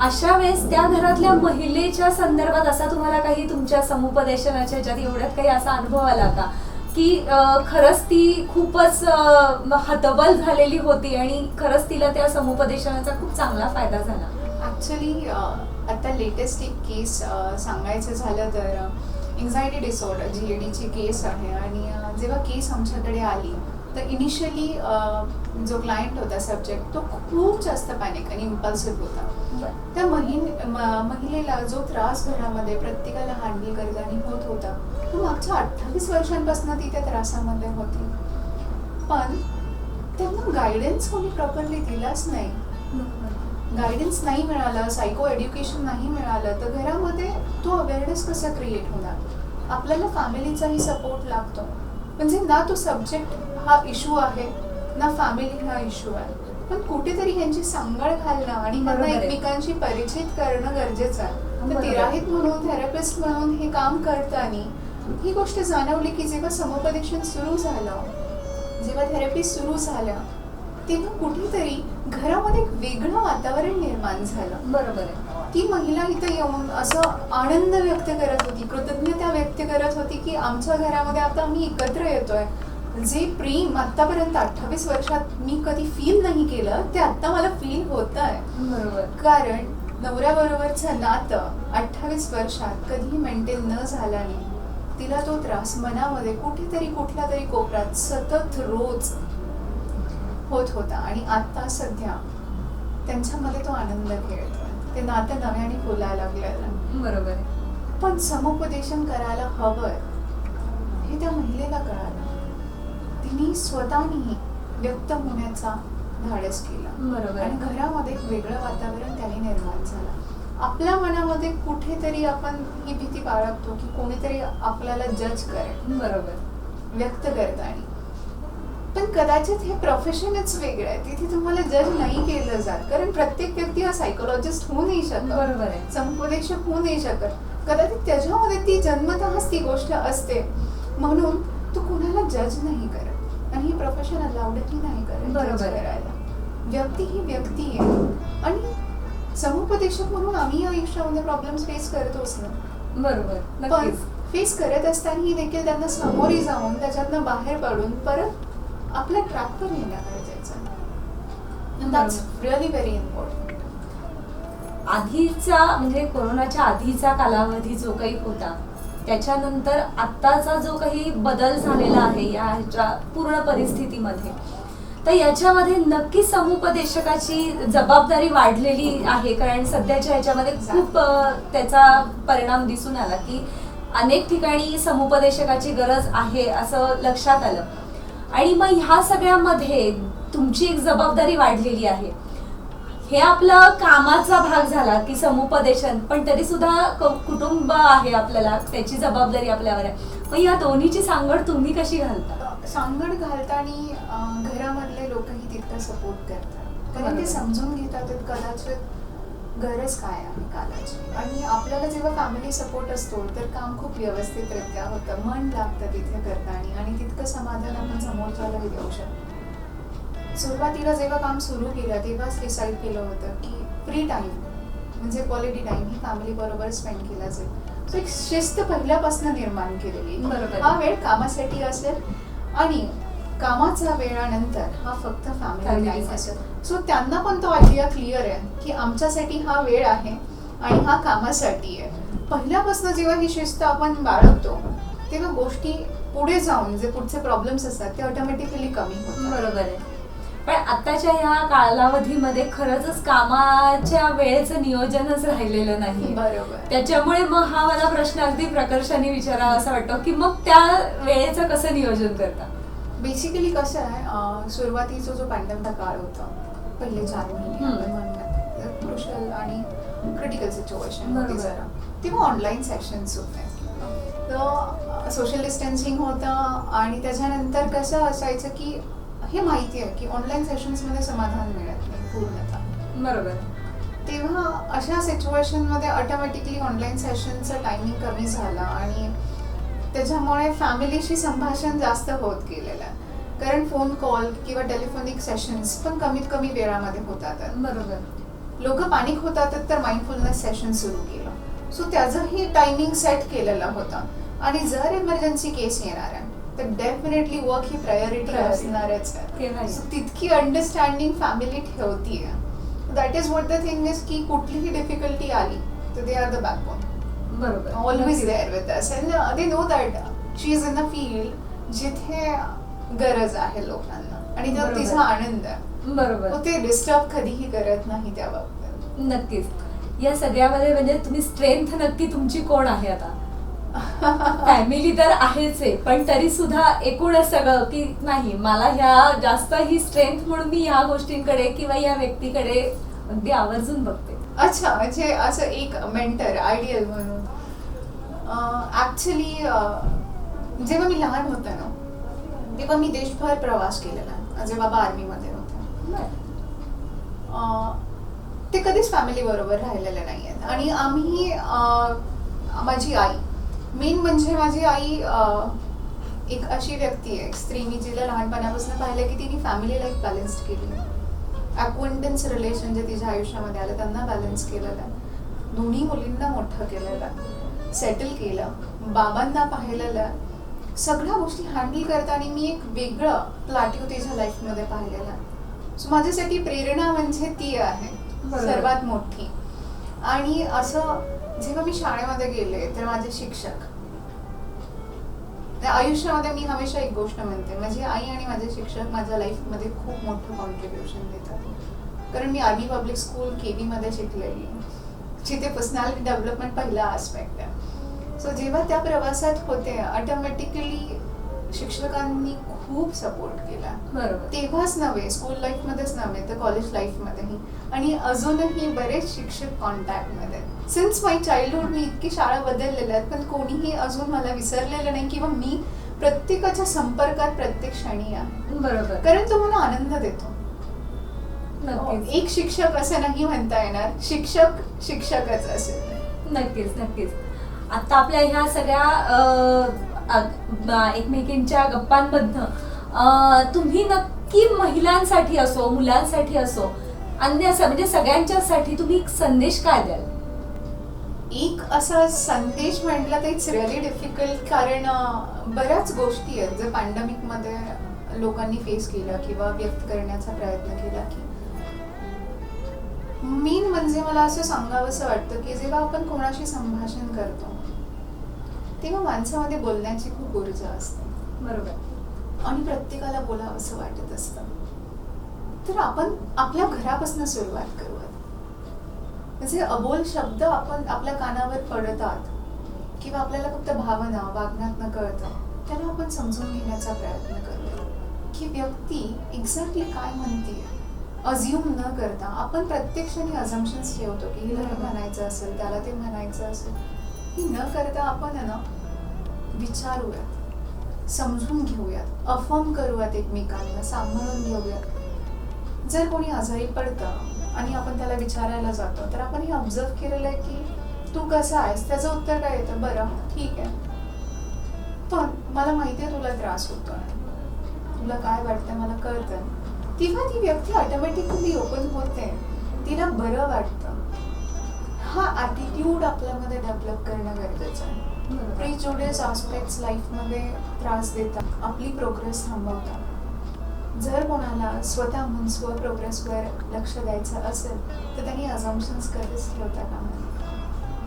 अशा वेळेस त्या घरातल्या महिलेच्या संदर्भात असा तुम्हाला काही तुमच्या समुपदेशनाच्या ह्याच्यात एवढ्यात काही असा अनुभव आला का की खरंच ती खूपच हतबल झालेली होती आणि खरंच तिला त्या समुपदेशनाचा खूप चांगला फायदा झाला? ॲक्च्युली आता लेटेस्ट एक केस सांगायचं झालं तर एन्झायटी डिसऑर्डर GADची केस आहे. आणि जेव्हा केस आमच्याकडे आली तर इनिशियली जो क्लायंट होता सब्जेक्ट तो खूप जास्त पॅनिक आणि इम्पल्सिव्ह होता. त्या महिलेला जो त्रास घरामध्ये प्रत्येकाला हँडल करताना होत होता तो मागच्या 28 वर्षांपासून ती त्या त्रासामध्ये होती. पण त्यांना गायडन्स कोणी प्रॉपरली दिलाच नाही. गायडन्स नाही मिळालं, सायको एड्युकेशन नाही मिळालं तर घरामध्ये तो अवेअरनेस कसा क्रिएट होणार. आपल्याला फॅमिलीचाही सपोर्ट लागतो. म्हणजे ना तो सब्जेक्ट हा इश्यू आहे ना फॅमिली हा इश्यू आहे, पण कुठेतरी ह्यांची सांगड घालणं आणि त्यांना एकमेकांशी परिचित करणं गरजेचं आहे. तर तिराहित म्हणून थेरपिस्ट म्हणून हे काम करताना ही गोष्ट जाणवली की जेव्हा समुपदेशन सुरू झालं, जेव्हा थेरपी सुरू झाल्या तेव्हा कुठेतरी घरामध्ये एक वेगळं वातावरण निर्माण झालं. बरोबर आहे. ती महिला इथं येऊन असं आनंद व्यक्त करत होती, कृतज्ञता व्यक्त करत होती की आमच्या घरामध्ये आता आम्ही एकत्र येतोय. जे प्रेम आतापर्यंत 28 वर्षात मी कधी फील नाही केलं ते आता मला फील होत आहे. बरोबर. कारण नवऱ्याबरोबरचं नातं 28 वर्षात कधीही मेंटेन न झाल्याने तिला तो त्रास मनामध्ये कुठेतरी कुठल्या तरी कोपऱ्यात सतत रोज होत होता. आणि आता सध्या त्यांच्यामध्ये तो आनंद खेळतोय, ते नातं नव्याने फुलायला लागलेलं. बरोबर आहे. पण समुपदेशन करायला हवंय हे त्या महिलेला कळालं. तिने स्वतःनी व्यक्त होण्याचा धाडस केला. बरोबर. आणि घरामध्ये एक वेगळं वातावरण त्याने निर्माण झालं. आपल्या मनामध्ये कुठेतरी आपण ही भीती बाळगतो की कोणीतरी आपल्याला जज करेल बरोबर. व्यक्त करताना. पण कदाचित हे प्रोफेशनच वेगळं आहे, तिथे तुम्हाला जज नाही केलं जात. कारण प्रत्येक व्यक्ती हा सायकोलॉजिस्ट होऊ नाही शकत, बरोबर आहे. समुपदेशक होऊ नाही शकत. कदाचित त्याच्यामध्ये ती जन्मतःच ती गोष्ट असते, म्हणून तू कुणाला जज नाही करत. आणि ही प्रोफेशन अलाउडही नाही करत बरोबर जज आहे. करायला. व्यक्ती ही व्यक्ती आहे. आणि समुपदेशक म्हणून आम्ही आयुष्यामध्ये प्रॉब्लेम्स फेस करतोच ना. बरोबर. पण नक्कीच. फेस करत असतानाही देखील त्यांना सामोरी जाऊन त्याच्यातनं बाहेर पडून परत आपल्या ट्रॅकवर येणं गरजेचं आहे. That's really very important. आधीचा म्हणजे कोरोनाच्या आधीचा कालावधी जो काही होता त्याच्यानंतर आत्ताचा जो काही बदल झालेला आहे या ह्याच्या पूर्ण परिस्थितीमध्ये, तर याच्यामध्ये नक्की समुपदेशकाची जबाबदारी वाढलेली आहे. कारण सध्याच्या ह्याच्यामध्ये खूप त्याचा परिणाम दिसून आला की अनेक ठिकाणी समुपदेशकाची गरज आहे असं लक्षात आलं. आणि मग ह्या सगळ्यामध्ये तुमची एक जबाबदारी वाढलेली आहे. हे आपलं कामाचा भाग झाला की समुपदेशन, पण तरी सुद्धा कुटुंब आहे आपल्याला, त्याची जबाबदारी आपल्यावर आहे. मग या दोन्हीची सांगड तुम्ही कशी घालता? सांगड घालताना घरामधले लोकही तितकं सपोर्ट करतात, कारण ते समजून घेतात कदाचित गरज काय आहे कालाची. आणि आपल्याला जेव्हा फॅमिली सपोर्ट असतो तर काम खूप व्यवस्थितरित्या होतं, मन लागतं तिथे करताना आणि तितकं समाधान आपण समोरच्यालाही देऊ शकतो. सुरुवातीला जेव्हा काम सुरू केलं तेव्हाच डिसाईड केलं होतं की फ्री टाईम म्हणजे क्वालिटी टाईम ही फॅमिली बरोबर स्पेंड केला जाईल. सो एक शिस्त पहिल्यापासून निर्माण केलेली. बरोबर. हा वेळ कामासाठी असेल आणि कामाच्या वेळानंतर हा फक्त फॅमिली टाईम असेल. सो त्यांना पण तो आयडिया क्लिअर आहे की आमच्यासाठी हा वेळ आहे आणि हा कामासाठी आहे. पहिल्यापासून जेव्हा ही शिस्त आपण बाळगतो तेव्हा गोष्टी पुढे जाऊन जे पुढचे प्रॉब्लेम्स असतात ते ऑटोमॅटिकली कमी होतात. बरोबर आहे. पण आताच्या ह्या कालावधीमध्ये खरंच कामाच्या वेळेचं नियोजनच राहिलेलं नाही. बरोबर. त्याच्यामुळे मग हा मला प्रश्न अगदी प्रकर्षाने विचारावा असं वाटतं की मग त्या वेळेचं कसं नियोजन करता? बेसिकली कसं आहे, सुरुवातीचा जो पॅन्डेमिकचा काळ होता, पहिले 4 महिने आपण म्हणूयात क्रुशियल आणि क्रिटिकल सिच्युएशन होती जरा, तेव्हा ऑनलाईन सेशन्स होते. तर सोशल डिस्टन्सिंग होतं आणि त्याच्यानंतर कसं असायचं की हे माहिती आहे की ऑनलाईन सेशन्समध्ये समाधान मिळत नाही पूर्णतः. बरोबर. तेव्हा अशा सिच्युएशनमध्ये ऑटोमॅटिकली ऑनलाईन सेशनचं टायमिंग कमी झाला आणि त्याच्यामुळे फॅमिलीशी संभाषण जास्त होत गेलेलं आहे. कारण फोन कॉल किंवा टेलिफोनिक सेशन्स पण कमीत कमी वेळामध्ये होतात. बरोबर. लोक पॅनिक होतात तर माइंडफुलनेस सेशन सुरू केलं. सो त्याचंही टायमिंग सेट केलेला होता. आणि जर इमर्जन्सी केस येणार आहे तर डेफिनेटली वर्क ही प्रायोरिटी असणारच आहे. सो तितकी अंडरस्टँडिंग फॅमिली ठेवतीये. That is what the thing is की कुठलीही डिफिकल्टी आली तर दे आर द बॅकबोन. बरोबर. Always there with us and they know that she is in a field जिथे गरज आहे लोकांना आणि त्यात तिचा आनंद आहे. बरोबर. ते डिस्टर्ब कधीही करत नाही त्या बाबतीत. नक्कीच. या सगळ्यामध्ये म्हणजे तुम्ही स्ट्रेंथ नक्की तुमची कोण आहे आता? फॅमिली तर आहेच आहे, पण तरी सुद्धा एकूणच सगळं की नाही मला ह्या जास्त ही स्ट्रेंथ म्हणून मी ह्या गोष्टींकडे किंवा या व्यक्तीकडे अगदी आवर्जून बघते. अच्छा, म्हणजे असं एक मेंटर आयडियल म्हणून ऍक्च्युली जेव्हा मी लहान होते ना तेव्हा मी देशभर प्रवास केलेला. माझे बाबा आर्मीमध्ये होते. ते कधीच फॅमिली बरोबर राहिलेले नाही आहेत. आणि आम्ही माझी आई मेन म्हणजे माझी आई एक अशी व्यक्ती आहे, स्त्री मी जिला लहानपणापासून पाहिलं की तिने फॅमिली लाईफ बॅलन्स केली. अक्वेंटन्स रिलेशन जे तिच्या आयुष्यामध्ये आलं त्यांना बॅलन्स केलेलं आहे. दोन्ही मुलींना मोठं केलेलं, सेटल केलं, बाबांना पाहिलेलं, सगळ्या गोष्टी हँडल करताना मी एक वेगळं प्लॅट्यू तिच्या लाईफमध्ये पाहिलेलं आहे. सो माझ्यासाठी प्रेरणा म्हणजे ती आहे बरोबर. सर्वात मोठी. आणि असं जेव्हा मी शाळेमध्ये गेले तर माझे शिक्षक, त्या आयुष्यामध्ये मी हमेशा एक गोष्ट म्हणते, माझी आई आणि माझे शिक्षक माझ्या लाईफमध्ये खूप मोठं कॉन्ट्रीब्युशन देतात. कारण मी आर्मी पब्लिक स्कूल KV मध्ये शिकलेली, जिथे पर्सनॅलिटी डेव्हलपमेंट पहिला आस्पेक्ट आहे. सो जेव्हा त्या प्रवासात होते ऑटोमॅटिकली शिक्षकांनी खूप सपोर्ट केला. बरोबर. तेव्हाच नव्हे, स्कूल लाईफमध्येच नव्हे तर कॉलेज लाईफमध्येही, आणि अजूनही बरेच शिक्षक कॉन्टॅक्टमध्ये. सिन्स माय चाइल्डहुड मी इतकी शाळा बदललेल्या आहेत, पण कोणीही अजून मला विसरलेलं नाही किंवा मी प्रत्येकाच्या संपर्कात प्रत्येक क्षणी आहे. बरोबर. कारण तो मला आनंद देतो. नक्कीच. एक शिक्षक असं नाही म्हणता येणार, शिक्षक शिक्षकच असेल. नक्कीच नक्कीच. आता आपल्या ह्या सगळ्या एकमेकींच्या गप्पांमधनं तुम्ही नक्की महिलांसाठी असो, मुलांसाठी असो, अन्य म्हणजे सगळ्यांच्यासाठी तुम्ही एक संदेश काय द्याल? एक असा संदेश म्हटलं तर इट्स रिअली डिफिकल्ट, कारण बऱ्याच गोष्टी आहेत जे पॅन्डेमिक मध्ये लोकांनी फेस केलं किंवा व्यक्त करण्याचा प्रयत्न केला. की मेन म्हणजे मला असं सांगावंसं वाटतं की जेव्हा आपण कोणाशी संभाषण करतो तेव्हा माणसामध्ये बोलण्याची खूप ऊर्जा असते. बरोबर. आणि प्रत्येकाला बोलावंसं वाटत असतं. तर आपण आपल्या घरापासून सुरुवात करूयात. म्हणजे अबोल शब्द आपण आपल्या कानावर पडतात किंवा आपल्याला फक्त भावना वागण्यात कळतं, त्याला आपण समजून घेण्याचा प्रयत्न करूया की व्यक्ती एक्झॅक्टली काय म्हणते. अज्युम न करता आपण प्रत्येक क्षणी अझम्पशन्स ठेवतो की हिला हे म्हणायचं असेल, त्याला ते म्हणायचं असेल. ही न करता आपण ना विचारूयात, समजून घेऊयात, अफर्म करूयात, एकमेकांना सांभाळून घेऊयात. जर कोणी आजारी पडतं आणि आपण त्याला विचारायला जातो तर आपण हे ऑब्झर्व केलेलं आहे की तू कसा आहेस, त्याचं उत्तर काय येतं, बरं ठीक आहे, पण मला माहिती आहे तुला त्रास होतोय, तुला काय वाटतं मला कळतं. तेव्हा ती व्यक्ती ऑटोमॅटिकली ओपन होते, तिला बरं वाटतं. हा ॲटिट्यूड आपल्यामध्ये डेव्हलप करणं गरजेचं आहे. प्रिजुडिस आस्पेक्ट्स लाईफमध्ये त्रास देतात, आपली प्रोग्रेस थांबवतात. जर कोणाला स्वतःहून प्रोग्रेसवर लक्ष द्यायचं असेल तर त्यांनी अझम्पशन्स कधीच ठेवता कामा नये.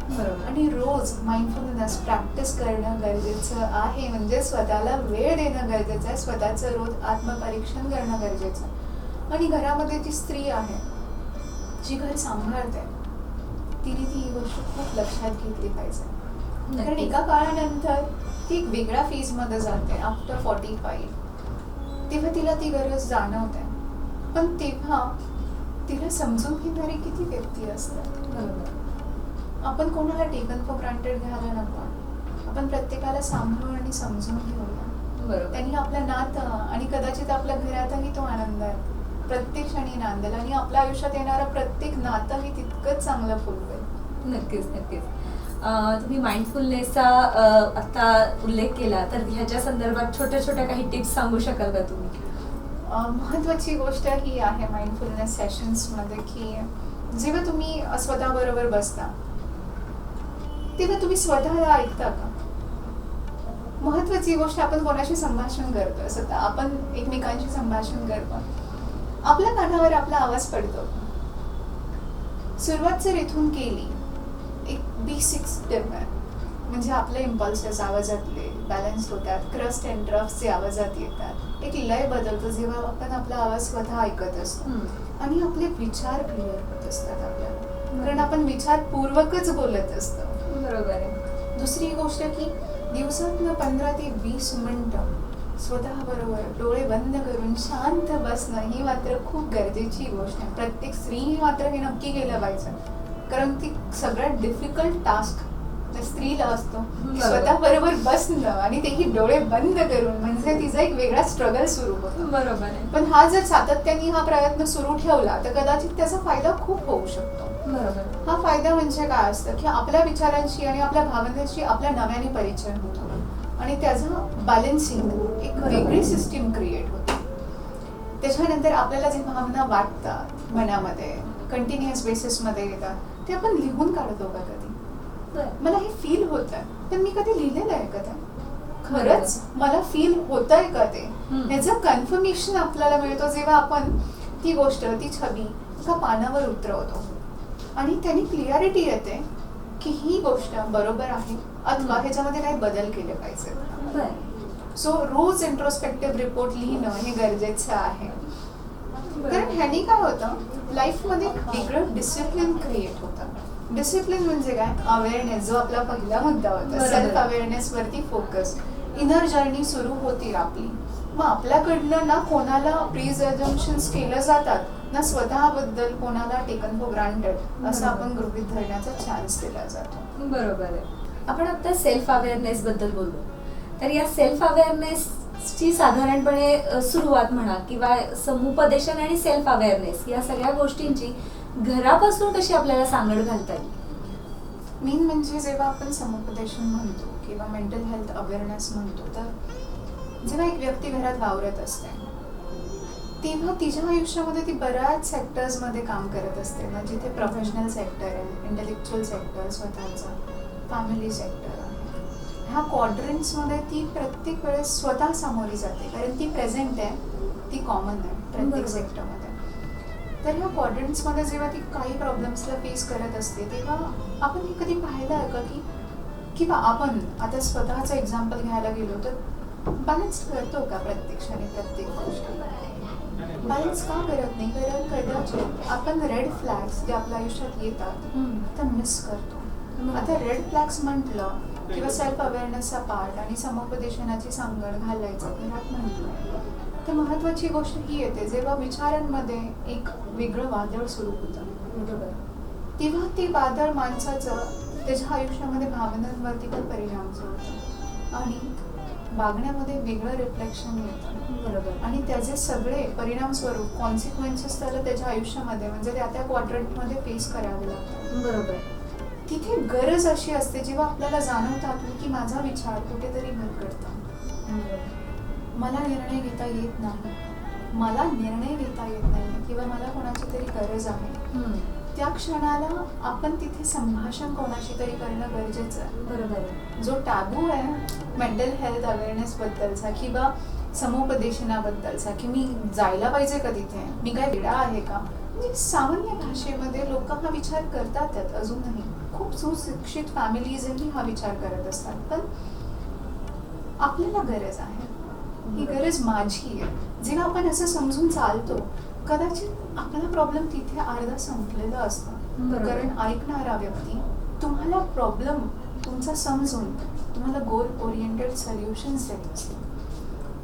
बरोबर. आणि रोज माइंडफुलनेस प्रॅक्टिस करणं गरजेचं आहे. म्हणजे स्वतःला वेळ देणं गरजेचं आहे, स्वतःचं रोज आत्मपरीक्षण करणं गरजेचं आहे. आणि घरामध्ये जी स्त्री आहे जी घर सांभाळते तिने ती ही गोष्ट खूप लक्षात घेतली पाहिजे. कारण एका काळानंतर ती एक वेगळ्या फेजमध्ये जाते. आफ्टर 45 तेव्हा तिला ती गरज जाणवते, पण तेव्हा तिला समजून घेणारी किती व्यक्ती असतात. बरोबर. आपण कोणाला टेकन फॉर ग्रांटेड घ्यायला नको. आपण प्रत्येकाला सांभाळून आणि समजून घेऊया. बरोबर. त्यांनी आपलं नातं आणि कदाचित आपल्या घरातही तो आनंद आहे प्रत्येक क्षणी नांदेल आणि आपल्या आयुष्यात येणारं प्रत्येक नातंही तितकंच चांगलं फुलवेल. नक्कीच नक्कीच. तुम्ही माइंडफुलनेसचा आता उल्लेख केला, तर ह्याच्या संदर्भात छोट्या छोट्या काही टिप्स सांगू शकाल का तुम्ही? महत्वाची गोष्ट ही आहे माइंडफुलनेस सेशन्समध्ये की जेव्हा तुम्ही स्वतःबरोबर बसता तेव्हा तुम्ही स्वतःला ऐकता का? महत्वाची गोष्ट, आपण कोणाशी संभाषण करतो, स्वतः आपण एकमेकांशी संभाषण करतो, आपल्या कानावर आपला आवाज पडतो. सुरुवात जर इथून केली, एक बेसिक स्टेप आहे, म्हणजे आपले इम्पल्सेस आवाजातले बॅलन्स होतात, क्रस्ट अँड ड्रफ्टचे आवाजात येतात, एक लय बदलतो जेव्हा आपण आपला आवाज स्वतः ऐकत असतो आणि आपले विचार क्लिअर होत असतात आपल्याला, कारण आपण विचारपूर्वकच बोलत असतो. बरोबर आहे. दुसरी गोष्ट की दिवसातनं 15 ते 20 मिनिटं स्वतःबरोबर डोळे बंद करून शांत बसणं ही मात्र खूप गरजेची गोष्ट आहे. प्रत्येक स्त्रीने मात्र हे नक्की केलं पाहिजे, कारण ती सगळ्यात डिफिकल्ट टास्क स्त्रीला असतो, स्वतःबरोबर बसणं आणि तेही डोळे बंद करून. म्हणजे तिचा एक वेगळा स्ट्रगल सुरू होतो. बरोबर आहे. पण हा जर सातत्याने हा प्रयत्न सुरू ठेवला तर कदाचित त्याचा फायदा खूप होऊ शकतो. बरोबर. हा फायदा म्हणजे काय असतं की आपल्या विचारांशी आणि आपल्या भावनांशी आपल्या नव्याने परिचय होतो आणि त्याचं बॅलन्सिंग एक वेगळी सिस्टीम क्रिएट होते. त्याच्यानंतर आपल्याला जे भावना वाटतात मनामध्ये कंटिन्युअस बेसिसमध्ये येतात ते आपण लिहून काढतो का कधी? बरं. मला हे फील होत आहे, पण मी कधी लिहिलेलं आहे का ते? खरंच मला फील होत आहे का ते? ह्याचं कन्फर्मेशन आपल्याला मिळतो जेव्हा आपण ती गोष्ट, ती छबी एका पानावर उतरवतो आणि त्यांनी क्लिअरिटी येते की ही गोष्ट बरोबर आहे अथवा ह्याच्यामध्ये काही बदल केले पाहिजेत. बरं. सो रोज इंट्रोस्पेक्टिव्ह रिपोर्ट लिहिणं हे गरजेचं आहे. कारण ह्यानी काय होतं, लाईफमध्ये एक वेगळं डिसिप्लिन क्रिएट होतं. डिसिप्लिन म्हणजे काय? अवेअरनेस, जो आपला पहिला मुद्दा होता, बरोबर. सेल्फ अवेअरनेस वरती फोकस. इनर जर्नी सुरू होती आपली. मग आपल्याकडनं ना कोणाला प्रीजम्पशन्स केलं जातात, ना स्वतःबद्दल कोणाला टेकन फॉर ग्रांटेड असं आपण गृहीत धरण्याचा चान्स दिला जातो. बरोबर आहे. आपण आता सेल्फ अवेअरनेस बद्दल बोललो, तर या सेल्फ अवेअरनेसची साधारणपणे सुरुवात म्हणा किंवा समुपदेशन आणि सेल्फ अवेअरनेस या सगळ्या गोष्टींची घरापासून कशी आपल्याला सांगड घालता येईल? मेन म्हणजे जेव्हा आपण समुपदेशन म्हणतो किंवा मेंटल हेल्थ अवेअरनेस म्हणतो, तर जेव्हा एक व्यक्ती घरात वावरत असते तेव्हा तिच्या आयुष्यामध्ये ती बऱ्याच सेक्टर्समध्ये काम करत असते. म्हणजे जिथे प्रोफेशनल सेक्टर आहे, इंटेलेक्च्युअल सेक्टर, स्वतःचा फॅमिली सेक्टर आहे. ह्या क्वाड्रंट्समध्ये ती प्रत्येक वेळेस स्वतः सामोरी जाते, कारण ती प्रेझेंट आहे, ती कॉमन आहे प्रत्येक बरोबर. सेक्टरमध्ये. तर ह्या क्वाड्रंट्समध्ये जेव्हा ती काही प्रॉब्लेम्सला फेस करत असते तेव्हा आपण हे कधी पाहिलं आहे का की किंवा आपण आता स्वतःचं एक्झाम्पल घ्यायला गेलो तर बॅलन्स करतो का प्रत्येक क्षणी प्रत्येक गोष्ट? बॅलन्स का करत नाही? कारण कदाचित आपण रेड फ्लॅग्स जे आपल्या आयुष्यात येतात तर मिस करतो. आता रेड फ्लॅग्स म्हटलं किंवा सेल्फ अवेअरनेसचा पार्ट आणि समुपदेशनाची सांगड घालायचं घरात म्हटलं तर महत्वाची गोष्ट ही येते जेव्हा विचारांमध्ये एक वेगळं वादळ सुरू होतं. बरोबर. तेव्हा ते वादळ माणसाचं त्याच्या आयुष्यामध्ये भावनांवरती पण परिणाम होतो आणि वागण्यामध्ये वेगळं रिफ्लेक्शन येतं. बरोबर. आणि त्याचे सगळे परिणाम स्वरूप कॉन्सिक्वेन्सेस त्याला त्याच्या आयुष्यामध्ये म्हणजे त्या क्वाड्रंटमध्ये फेस करावे लागतात. बरोबर. तिथे गरज अशी असते जेव्हा आपल्याला जाणवतात की माझा विचार कुठेतरी भरकटतो, मला निर्णय घेता येत नाही, मला निर्णय घेता येत नाही किंवा मला कोणाची तरी गरज आहे, त्या क्षणाला आपण तिथे संभाषण कोणाशी तरी करणं गरजेचं आहे. बरोबर आहे. जो टॅबू आहे मेंटल हेल्थ अवेअरनेस बद्दलचा किंवा समुपदेशनाबद्दलचा की मी जायला पाहिजे का तिथे, मी काय वेडा आहे का, म्हणजे सामान्य भाषेमध्ये लोक हा विचार करतात. त्यात अजूनही खूप सुशिक्षित फॅमिलीजही हा विचार करत असतात. पण आपल्याला गरज आहे, ही गरज माझी आहे. जेव्हा आपण असं समजून चालतो कदाचित आपला प्रॉब्लेम तिथे अर्धा संपलेला असतो. कारण ऐकणारा व्यक्ती तुम्हाला प्रॉब्लेम तुमचा समजून तुम्हाला गोल ओरिएंटेड सोल्युशन्स देत असतो.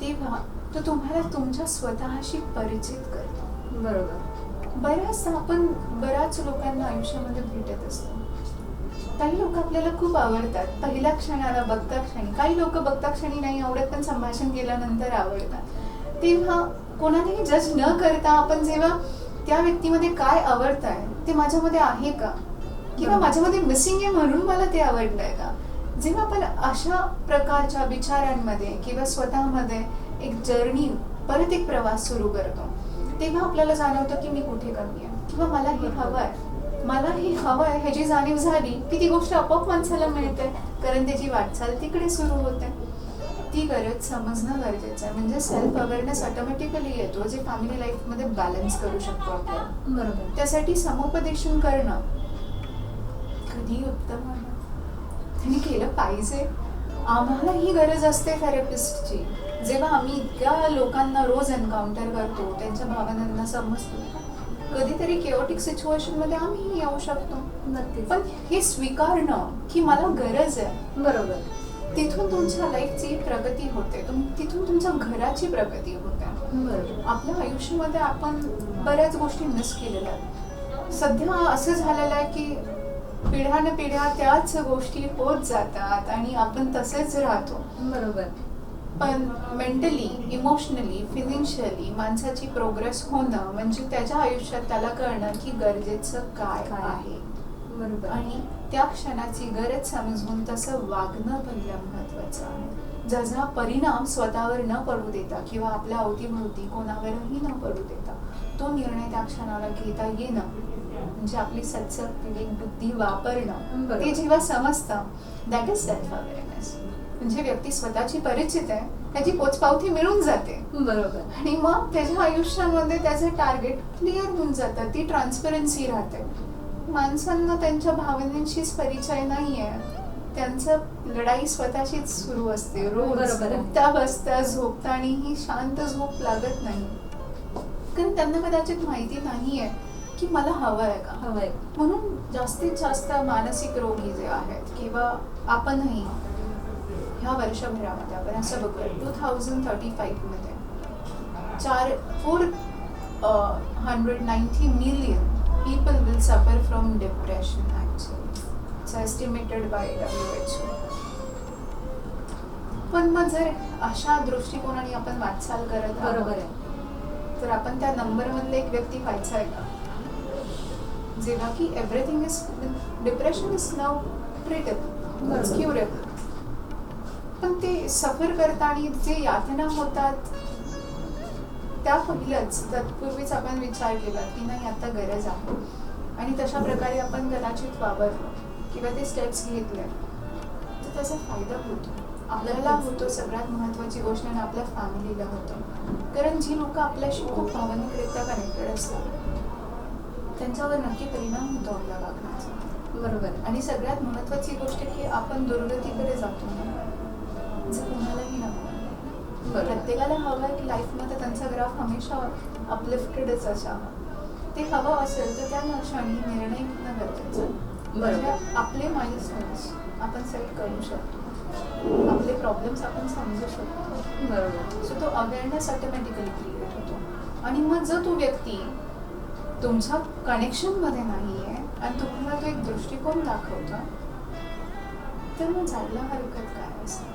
तेव्हा तो तुम्हाला तुमच्या स्वतःशी परिचित करतो. बरोबर. बऱ्याचदा आपण बऱ्याच लोकांना आयुष्यामध्ये भेटत असतो. काही लोक आपल्याला खूप आवडतात पहिल्या क्षणाला, बघता क्षणी. काही लोक बघता क्षणी नाही आवडत पण संभाषण केल्यानंतर आवडतात. तेव्हा कोणालाही जज न करता आपण जेव्हा त्या व्यक्तीमध्ये काय आवडत आहे ते माझ्यामध्ये आहे का किंवा माझ्यामध्ये मिसिंग आहे म्हणून मला ते आवडलंय का, जेव्हा आपण अशा प्रकारच्या विचारांमध्ये किंवा स्वतःमध्ये एक जर्नी परत एक प्रवास सुरू करतो तेव्हा आपल्याला जाणवतं की मी कुठे कमी आहे किंवा मला हे हवं आहे, मला हे हवं आहे ह्याची जाणीव झाली की ती गोष्ट आपोआप माणसाला मिळते कारण त्याची वाटचाल तिकडे सुरू होते. ती गरज समजणं गरजेचं आहे. म्हणजे सेल्फ अवेअरनेस ऑटोमॅटिकली येतो जे फॅमिली लाईफमध्ये बॅलन्स करू शकतो आपल्याला. बरोबर. त्यासाठी समुपदेशन करणं कधी उत्तम आहे, त्यांनी केलं पाहिजे. आम्हाला ही गरज असते थेरपिस्टची. जेव्हा आम्ही इतक्या लोकांना रोज एन्काउंटर करतो, त्यांच्या भावनांना समजतो, कधीतरी केओटिक सिच्युएशन मध्ये आम्ही येऊ शकतो. नक्कीच. पण हे स्वीकारणं की मला गरज आहे, बरोबर. तिथून तुमच्या लाईफची प्रगती होते, तिथून तुमच्या घराची प्रगती होते. बरोबर. आपल्या आयुष्यामध्ये आपण बऱ्याच गोष्टी मिस केलेल्या आहेत. सध्या असं झालेलं आहे की पिढ्यानपिढ्या त्याच गोष्टी होत जातात आणि आपण तसेच राहतो. बरोबर. पण मेंटली, इमोशनली, फिजिशियली माणसाची प्रोग्रेस होणं म्हणजे त्याच्या आयुष्यात त्याला कळणं की गरजेचं काय आहे. बरोबर. आणि त्या क्षणाची गरज समजून तसं वागणं पहिलं महत्वाचं आहे. ज्याचा परिणाम स्वतःवर न पडू देता किंवा आपल्या अवतीभोवती कोणावरही न पडू देता तो निर्णय त्या क्षणाला घेता येणं, म्हणजे आपली सतसत विवेक बुद्धी वापरणं, बरोबर. ते जेव्हा समजतं दॅट इज सेल्फ अवेअरनेस. म्हणजे व्यक्ती स्वतःची परिचित आहे, त्याची पोचपावती मिळून जाते बरोबर. आणि मग त्याच्या आयुष्यामध्ये त्याचं टार्गेट क्लिअर होऊन जातं, ती ट्रान्सपरन्सी राहते. माणसांना त्यांच्या भावनांशीच परिचय नाहीये, त्यांचं लढाई स्वतःशीच सुरू असते रोज. बरोबर आहे. उठता बसता झोपता आणि ही शांत झोप लागत नाही, कारण त्यांना कदाचित माहिती नाहीये की मला हवं आहे का. हवंय. म्हणून जास्तीत जास्त मानसिक रोगी जे आहेत किंवा आपणही ह्या वर्षभरामध्ये आपण असं बघूया 2035 मध्ये 490 million people will suffer from depression actually. It's estimated by WHO. पण मग जर अशा दृष्टिकोनाने आपण वाटचाल करत बरोबर आहोत, आहे. तर आपण त्या नंबर मधले एक व्यक्ती व्हायचा आहे का, जेव्हा की everything is depression is now treatable, it's curable. पण ते सफर करताना जे यातना होतात त्या पहिलंच तत्पूर्वीच आपण विचार केला की नाही आता गरज आहे, आणि तशा प्रकारे आपण कदाचित वावरलो किंवा ते स्टेप्स घेतले तर त्याचा फायदा होतो, आपल्याला होतो. सगळ्यात महत्त्वाची गोष्ट आणि आपल्या फॅमिलीला होतं, कारण जी लोक आपल्याशी खूप भावनिकरित्या कनेक्टेड असतात त्यांच्यावर नक्की परिणाम होतो आपल्या वागण्याचा. बरोबर. आणि सगळ्यात महत्त्वाची गोष्ट की आपण दुर्गतीकडे जातो ना, जर कोणालाही नको. बरोबर. प्रत्येकाला हवं आहे की लाईफमध्ये त्यांचा ग्राफ हमेशा अपलिफ्टेडच असावा. ते हवं असेल तर त्या क्षणी निर्णय घेणं गरजेचं आहे. म्हणजे आपले माइलस्टोन्स आपण सेट करू शकतो, आपले प्रॉब्लेम्स आपण समजू शकतो. बरोबर. सो तो अवेअरनेस ऑटोमॅटिकली क्रिएट होतो. आणि मग जर तो व्यक्ती तुमच्या कनेक्शनमध्ये नाही आहे आणि तुम्हाला तो एक दृष्टिकोन दाखवतो, तर मग जायला हरकत काय असते.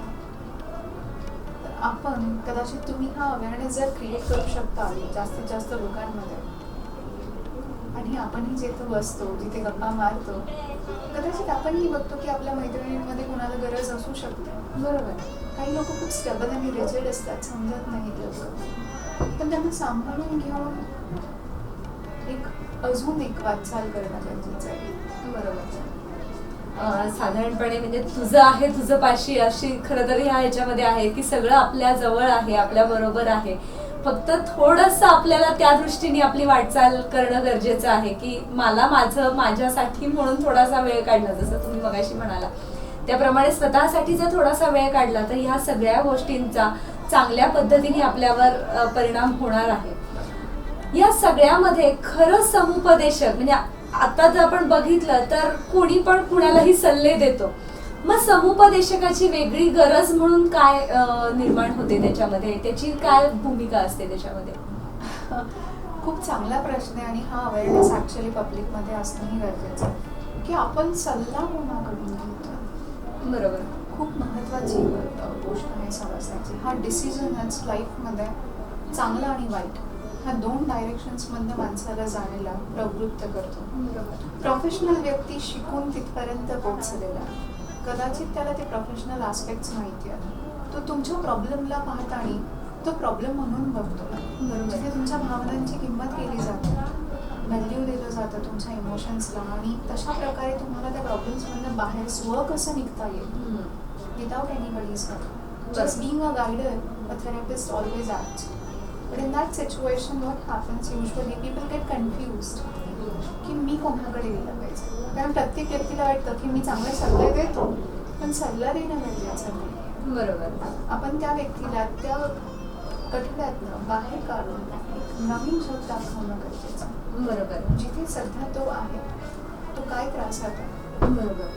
तर आपण कदाचित तुम्ही हा अवेअरनेस जर क्रिएट करू शकता जास्तीत जास्त लोकांमध्ये, आणि आपणही जिथे बसतो जिथे गप्पा मारतो कदाचित आपणही बघतो की आपल्या मैत्रिणींमध्ये कोणाला गरज असू शकते. बरोबर. काही लोक खूप स्टेबल आणि रिजिड असतात, समजत नाहीत लोक, पण त्यांना सांभाळून घेऊन अजून एक वाटचाल करणं गरजेचं आहे. बरोबर. साधारणपणे म्हणजे तुझं आहे तुझं पाशी अशी खरं तर ह्याच्यामध्ये आहे की सगळं आपल्या जवळ आहे, आपल्या बरोबर आहे, फक्त थोडंसं आपल्याला त्या दृष्टीने आपली वाटचाल करणं गरजेचं आहे की मला माझ्यासाठी म्हणून थोडासा वेळ काढणं, जसं तुम्ही मगाशी म्हणाला त्याप्रमाणे स्वतःसाठी जर थोडासा वेळ काढला तर ह्या सगळ्या गोष्टींचा चांगल्या पद्धतीने आपल्यावर परिणाम होणार आहे. या सगळ्यामध्ये खरं समुपदेशक म्हणजे आता जर आपण बघितलं तर कोणी पण कुणालाही सल्ले देतो, मग समुपदेशकाची वेगळी गरज म्हणून काय निर्माण होते त्याच्यामध्ये, त्याची काय भूमिका असते त्याच्यामध्ये? खूप चांगला प्रश्न आहे, आणि हा अवेअरनेस ऍक्च्युअली पब्लिकमध्ये असणंही गरजेचं आहे की आपण सल्ला कोणाकडून घेतो. बरोबर. खूप महत्त्वाची गोष्ट आहे समजण्याची. हा डिसिजनच लाईफमध्ये चांगला आणि वाईट ह्या दोन डायरेक्शन्समधनं माणसाला जाण्याला प्रवृत्त करतो. प्रोफेशनल व्यक्ती शिकून तिथपर्यंत पोहोचलेला, कदाचित त्याला ते प्रोफेशनल आस्पेक्ट्स माहिती आहे, तो तुमच्या प्रॉब्लेमला पाहताना तो प्रॉब्लेम म्हणून बघतो, जिथे तुमच्या भावनांची किंमत केली जाते, व्हॅल्यू दिलं जातं तुमच्या इमोशन्सला, आणि तशा प्रकारे तुम्हाला त्या प्रॉब्लेम्समधनं बाहेर स्व कसं निघता येईल without anybody's help. Just being a गायडर, a therapist always acts. But in that situation, what happens usually, people get confused की मी कोणाकडे गेलं पाहिजे. कारण प्रत्येक व्यक्तीला वाटतं की मी चांगले सल्ले देतो, पण सल्ला देणं गरजेचं नाही. बरोबर. आपण त्या व्यक्तीला त्या कठड्यातनं बाहेर काढून एक नवीन जग दाखवणं गरजेचं. बरोबर. जिथे सध्या तो आहे तो काय त्रासात आहे. बरोबर.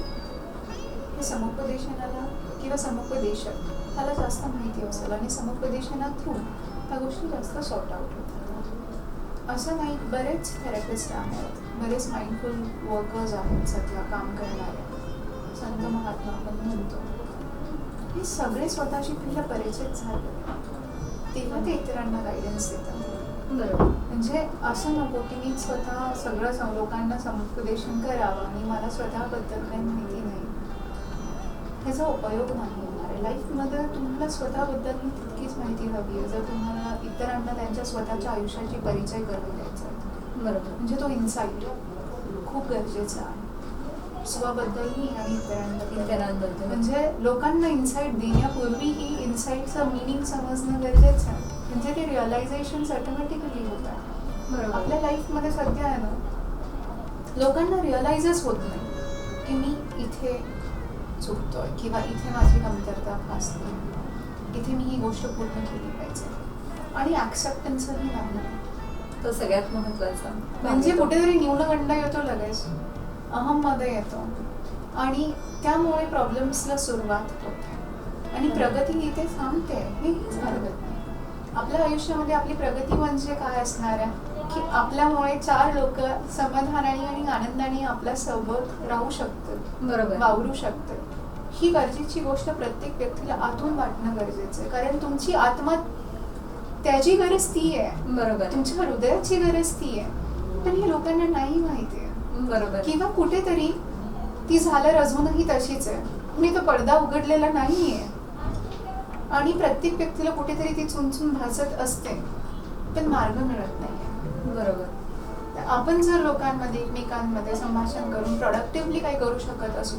हे समुपदेशनाला किंवा समुपदेशक त्याला जास्त माहिती असेल, आणि समुपदेशना थ्रू त्या गोष्टी जास्त सॉर्ट आउट होतात. असं नाही, बरेच थेरपिस्ट आहेत, बरेच माइंडफुल वर्कर्स आहेत सध्या काम करणारे, संत महात्मा आपण म्हणतो, हे सगळे स्वतःशी पहिला परिचित झाले तेव्हा ते इतरांना गायडन्स देतात. बरोबर. म्हणजे असं नको की मी स्वतः सगळं लोकांना समुपदेशन करावं आणि मला स्वतःबद्दल काही माहिती नाही, ह्याचा उपयोग नाही होणार. लाईफमध्ये तुम्हाला स्वतःबद्दल तितकीच माहिती हवी आहे जर तुम्हाला इतरांना त्यांच्या स्वतःच्या आयुष्याची परिचय करून द्यायचा आहे. बरोबर. म्हणजे तो इन्साईट खूप गरजेचा आहे स्वबद्दलही आणि इतरांबद्दल. म्हणजे लोकांना इन्साईट देण्यापूर्वी ही इन्साईटचं मिनिंग समजणं गरजेचं आहे. म्हणजे ते रिअलायझेशन ऑटोमॅटिकली होत आहे. बरोबर. आपल्या लाईफमध्ये सध्या आहे ना लोकांना रिअलाइजच होत नाही की मी इथे चुकतोय किंवा इथे माझी कमतरता भासते, इथे मी ही गोष्ट पूर्ण केली पाहिजे. आणि ॲक्सेप्टन्सही नाही. तो सगळ्यात महत्वाचा. म्हणजे कुठेतरी न्यूनगंड येतो, लगेच अहममध्ये येतो आणि त्यामुळे प्रॉब्लेम्सला सुरुवात होते आणि प्रगती इथे थांबते. हेच हरकत नाही. आपल्या आयुष्यामध्ये आपली प्रगती म्हणजे काय असणार आहे की आपल्यामुळे 4 लोक समाधानाने आणि आनंदाने आपल्या सोबत राहू शकतात, बरोबर. वावरू शकतात. ही गरजेची गोष्ट प्रत्येक व्यक्तीला आतून वाटणं गरजेचं आहे. कारण तुमची आत्मा त्याची गरज ती आहे, बरोबर. तुमच्या हृदयाची गरज ती आहे, पण हे लोकांना नाही माहिती आहे. बरोबर. किंवा कुठेतरी ती झालं अजूनही तशीच आहे. कुणी तो पडदा उघडलेला नाहीये आणि प्रत्येक व्यक्तीला कुठेतरी ती चुनचुन भासत असते, पण मार्ग मिळत नाही. बरोबर. आपण जर लोकांमध्ये एकमेकांमध्ये संभाषण करून प्रोडक्टिव्हली काही करू शकत असू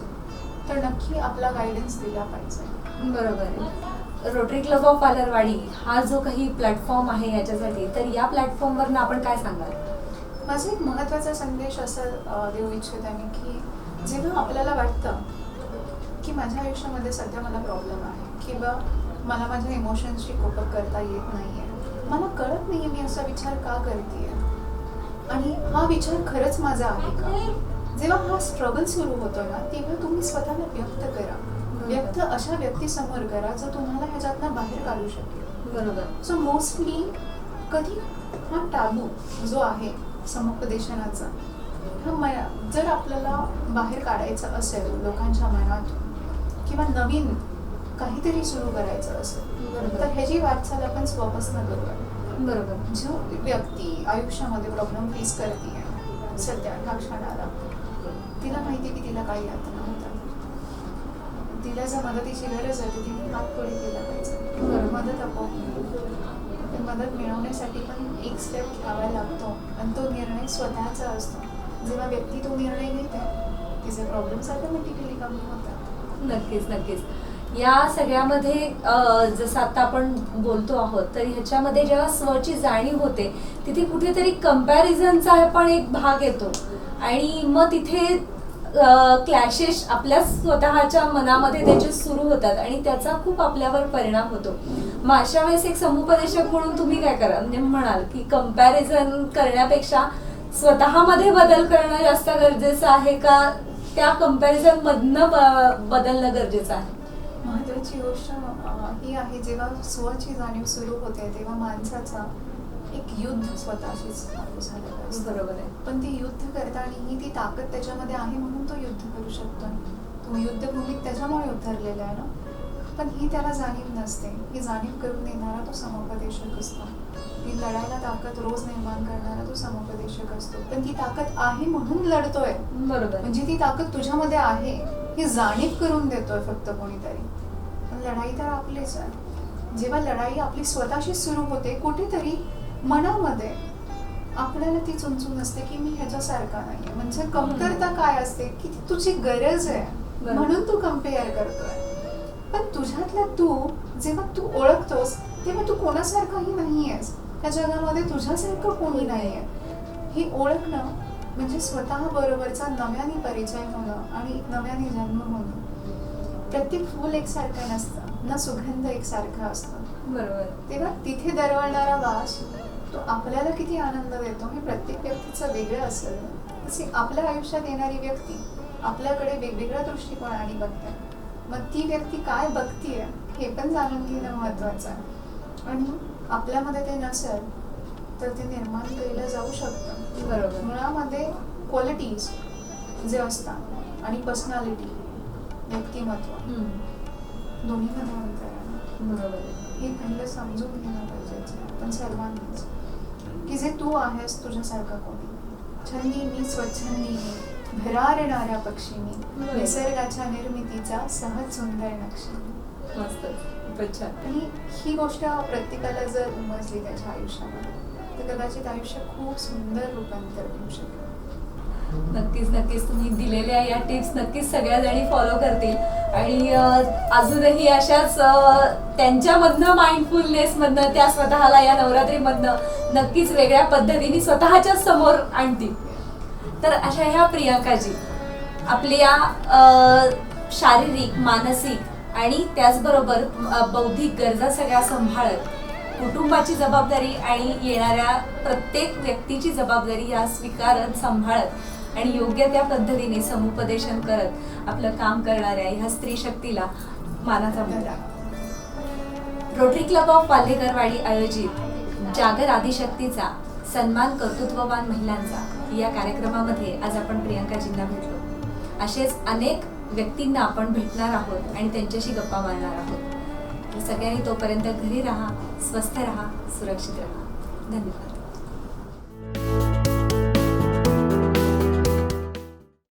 तर नक्की आपला गायडन्स दिला पाहिजे. बरोबर आहे. रोटरी क्लब ऑफ आलरवाडी हा जो काही प्लॅटफॉर्म आहे याच्यासाठी, तर या प्लॅटफॉर्मवरनं आपण काय सांगाल? माझा एक महत्त्वाचा संदेश असं देऊ इच्छित आहे की जेव्हा आपल्याला वाटतं की माझ्या आयुष्यामध्ये सध्या मला प्रॉब्लेम आहे किंवा मला माझ्या इमोशन्सशी कोपअप करता येत नाही आहे, मला कळत नाही आहे मी असा विचार का करते आणि हा विचार खरंच माझा आहे का, जेव्हा हा स्ट्रगल सुरू होतो ना तेव्हा तुम्ही स्वतःला व्यक्त करा. व्यक्त अशा व्यक्तीसमोर करा जो तुम्हाला ह्याच्यातनं बाहेर काढू शकेल. बरोबर. सो मोस्टली कधी हा टाबू जो आहे समुपदेशनाचा जर आपल्याला बाहेर काढायचं असेल लोकांच्या मनातून किंवा नवीन काहीतरी सुरू करायचं असेल तर ह्याची वाटचाल आपण स्वपासून करूया. बरोबर. जो व्यक्ती आयुष्यामध्ये प्रॉब्लेम फेस करते सध्या ह्या क्षणाला, तिला माहिती की तिला काही यातना होतात, तिला जर मदतीची गरज आहे तर तिने हात पुढे केला पाहिजे. मदत आपोआप मदत मिळवण्यासाठी पण एक स्टेप घ्यावा लागतो आणि तो निर्णय स्वतःचा असतो. जेव्हा व्यक्ती तो निर्णय घेते तिचे प्रॉब्लेम्स ऑटोमॅटिकली कमी होतात. नक्कीच नक्कीच. या सगळ्यामध्ये जसं आता आपण बोलतो आहोत तर ह्याच्यामध्ये जेव्हा स्वची जाणीव होते तिथे कुठेतरी कंपॅरिझनचा पण एक भाग येतो आणि मग तिथे क्लॅशेस आपल्या स्वतःच्या मनामध्ये त्याचे सुरू होतात आणि त्याचा खूप आपल्यावर परिणाम होतो. मग अशा वेळेस एक समुपदेशक म्हणून तुम्ही काय करा म्हणजे म्हणाल की कंपॅरिझन करण्यापेक्षा स्वतःमध्ये बदल करणं जास्त गरजेचं आहे का त्या कंपॅरिझन मधनं बदलणं गरजेचं आहे? महत्वाची गोष्ट ही आहे जेव्हा स्वची जाणीव सुरू होते तेव्हा माणसाचा एक युद्ध स्वतःशीच चालू झालेलं असतं. बरोबर आहे. पण ती युद्ध करताना ही ती ताकद त्याच्यामध्ये आहे म्हणून तो युद्ध करू शकतो. तो युद्धभूमीत त्याच्यामुळे उतरलेला आहे ना, पण ही त्याला जाणीव नसते. ही जाणीव करून देणारा तो समुपदेशक असतो. ती लढायला ताकद रोज निर्माण करणारा तो समुपदेशक असतो. पण ती ताकद आहे म्हणून लढतोय. बरोबर. म्हणजे ती ताकद तुझ्यामध्ये आहे ही जाणीव करून देतोय फक्त कोणीतरी. पण लढाई तर आपलीच आहे. जेव्हा लढाई आपली स्वतःशी सुरू होते कुठेतरी मनामध्ये आपल्याला ती चुनचुन असते की मी ह्याच्यासारखा नाहीये. म्हणजे कमतरता काय असते की ती तुझी गरज आहे म्हणून तू कम्पेअर करतोय. पण तुझ्यातला तू जेव्हा तू ओळखतोस तेव्हा तू कोणासारखाही नाहीयेस. त्या जगामध्ये तुझ्यासारखं कोणी नाहीये. ही ओळखणं म्हणजे स्वतः बरोबरचा नव्याने परिचय होणं आणि नव्याने जन्म होणं. प्रत्येक फूल एकसारखं नसतं ना, सुगंध एकसारखा असतो. बरोबर. तेव्हा तिथे दरवळणारा वास तो आपल्याला किती आनंद देतो हे प्रत्येक व्यक्तीचं वेगळं असेल. तसे आपल्या आयुष्यात येणारी व्यक्ती आपल्याकडे वेगवेगळ्या दृष्टिकोनाने बघते. मग ती व्यक्ती काय बघतीये हे पण जाणून घेणं महत्वाचं आहे. आणि आपल्यामध्ये ते नसेल तर ते निर्माण केलं जाऊ शकतं. बरोबर. मुळामध्ये क्वालिटीज जे असतात आणि पर्सनॅलिटी व्यक्तिमत्व दोन्हीमध्ये अंतर आहे. बरोबर. हे पहिलं समजून घेणं गरजेचं आहे पण सर्वांनीच की जे तू आहेस तुझ्यासारखा कोणी. छंदी मी स्वच्छंदी मी भरारणाऱ्या पक्षी मी निसर्गाच्या निर्मितीचा सहज सुंदर नक्षी. मस्त, खूपच छान. आणि ही गोष्ट प्रत्येकाला जर उमजली त्याच्या आयुष्यामध्ये तर कदाचित आयुष्य खूप सुंदर रूपांतर घेऊ शकेल. नक्कीच नक्कीच तुम्ही दिलेल्या या टिप्स नक्कीच सगळ्या जणी फॉलो करतील आणि अजूनही अशाच त्यांच्यामधनं माइंडफुलनेसमधनं त्या स्वतःला या नवरात्रीमधनं नक्कीच वेगळ्या पद्धतीने स्वतःच्या समोर आणतील. तर अशा ह्या प्रियांकाजी आपल्या शारीरिक, मानसिक आणि त्याचबरोबर बौद्धिक गरजा सगळ्या सांभाळत कुटुंबाची जबाबदारी आणि येणाऱ्या प्रत्येक व्यक्तीची जबाबदारी या स्वीकारत, सांभाळत आणि योग्य त्या पद्धतीने समुपदेशन करत आपलं काम करणाऱ्या ह्या स्त्री शक्तीला मानाचा मुद्रा. रोटरी क्लब ऑफ वाल्हेकरवाडी आयोजित जागर आदिशक्तीचा सन्मान कर्तृत्ववान महिलांचा या कार्यक्रमामध्ये आज आपण प्रियांकाजींना भेटलो. असेच अनेक व्यक्तींना आपण भेटणार आहोत आणि त्यांच्याशी गप्पा मारणार आहोत. सगळ्यांनी तोपर्यंत घरी राहा, स्वस्थ राहा, सुरक्षित राहा. धन्यवाद.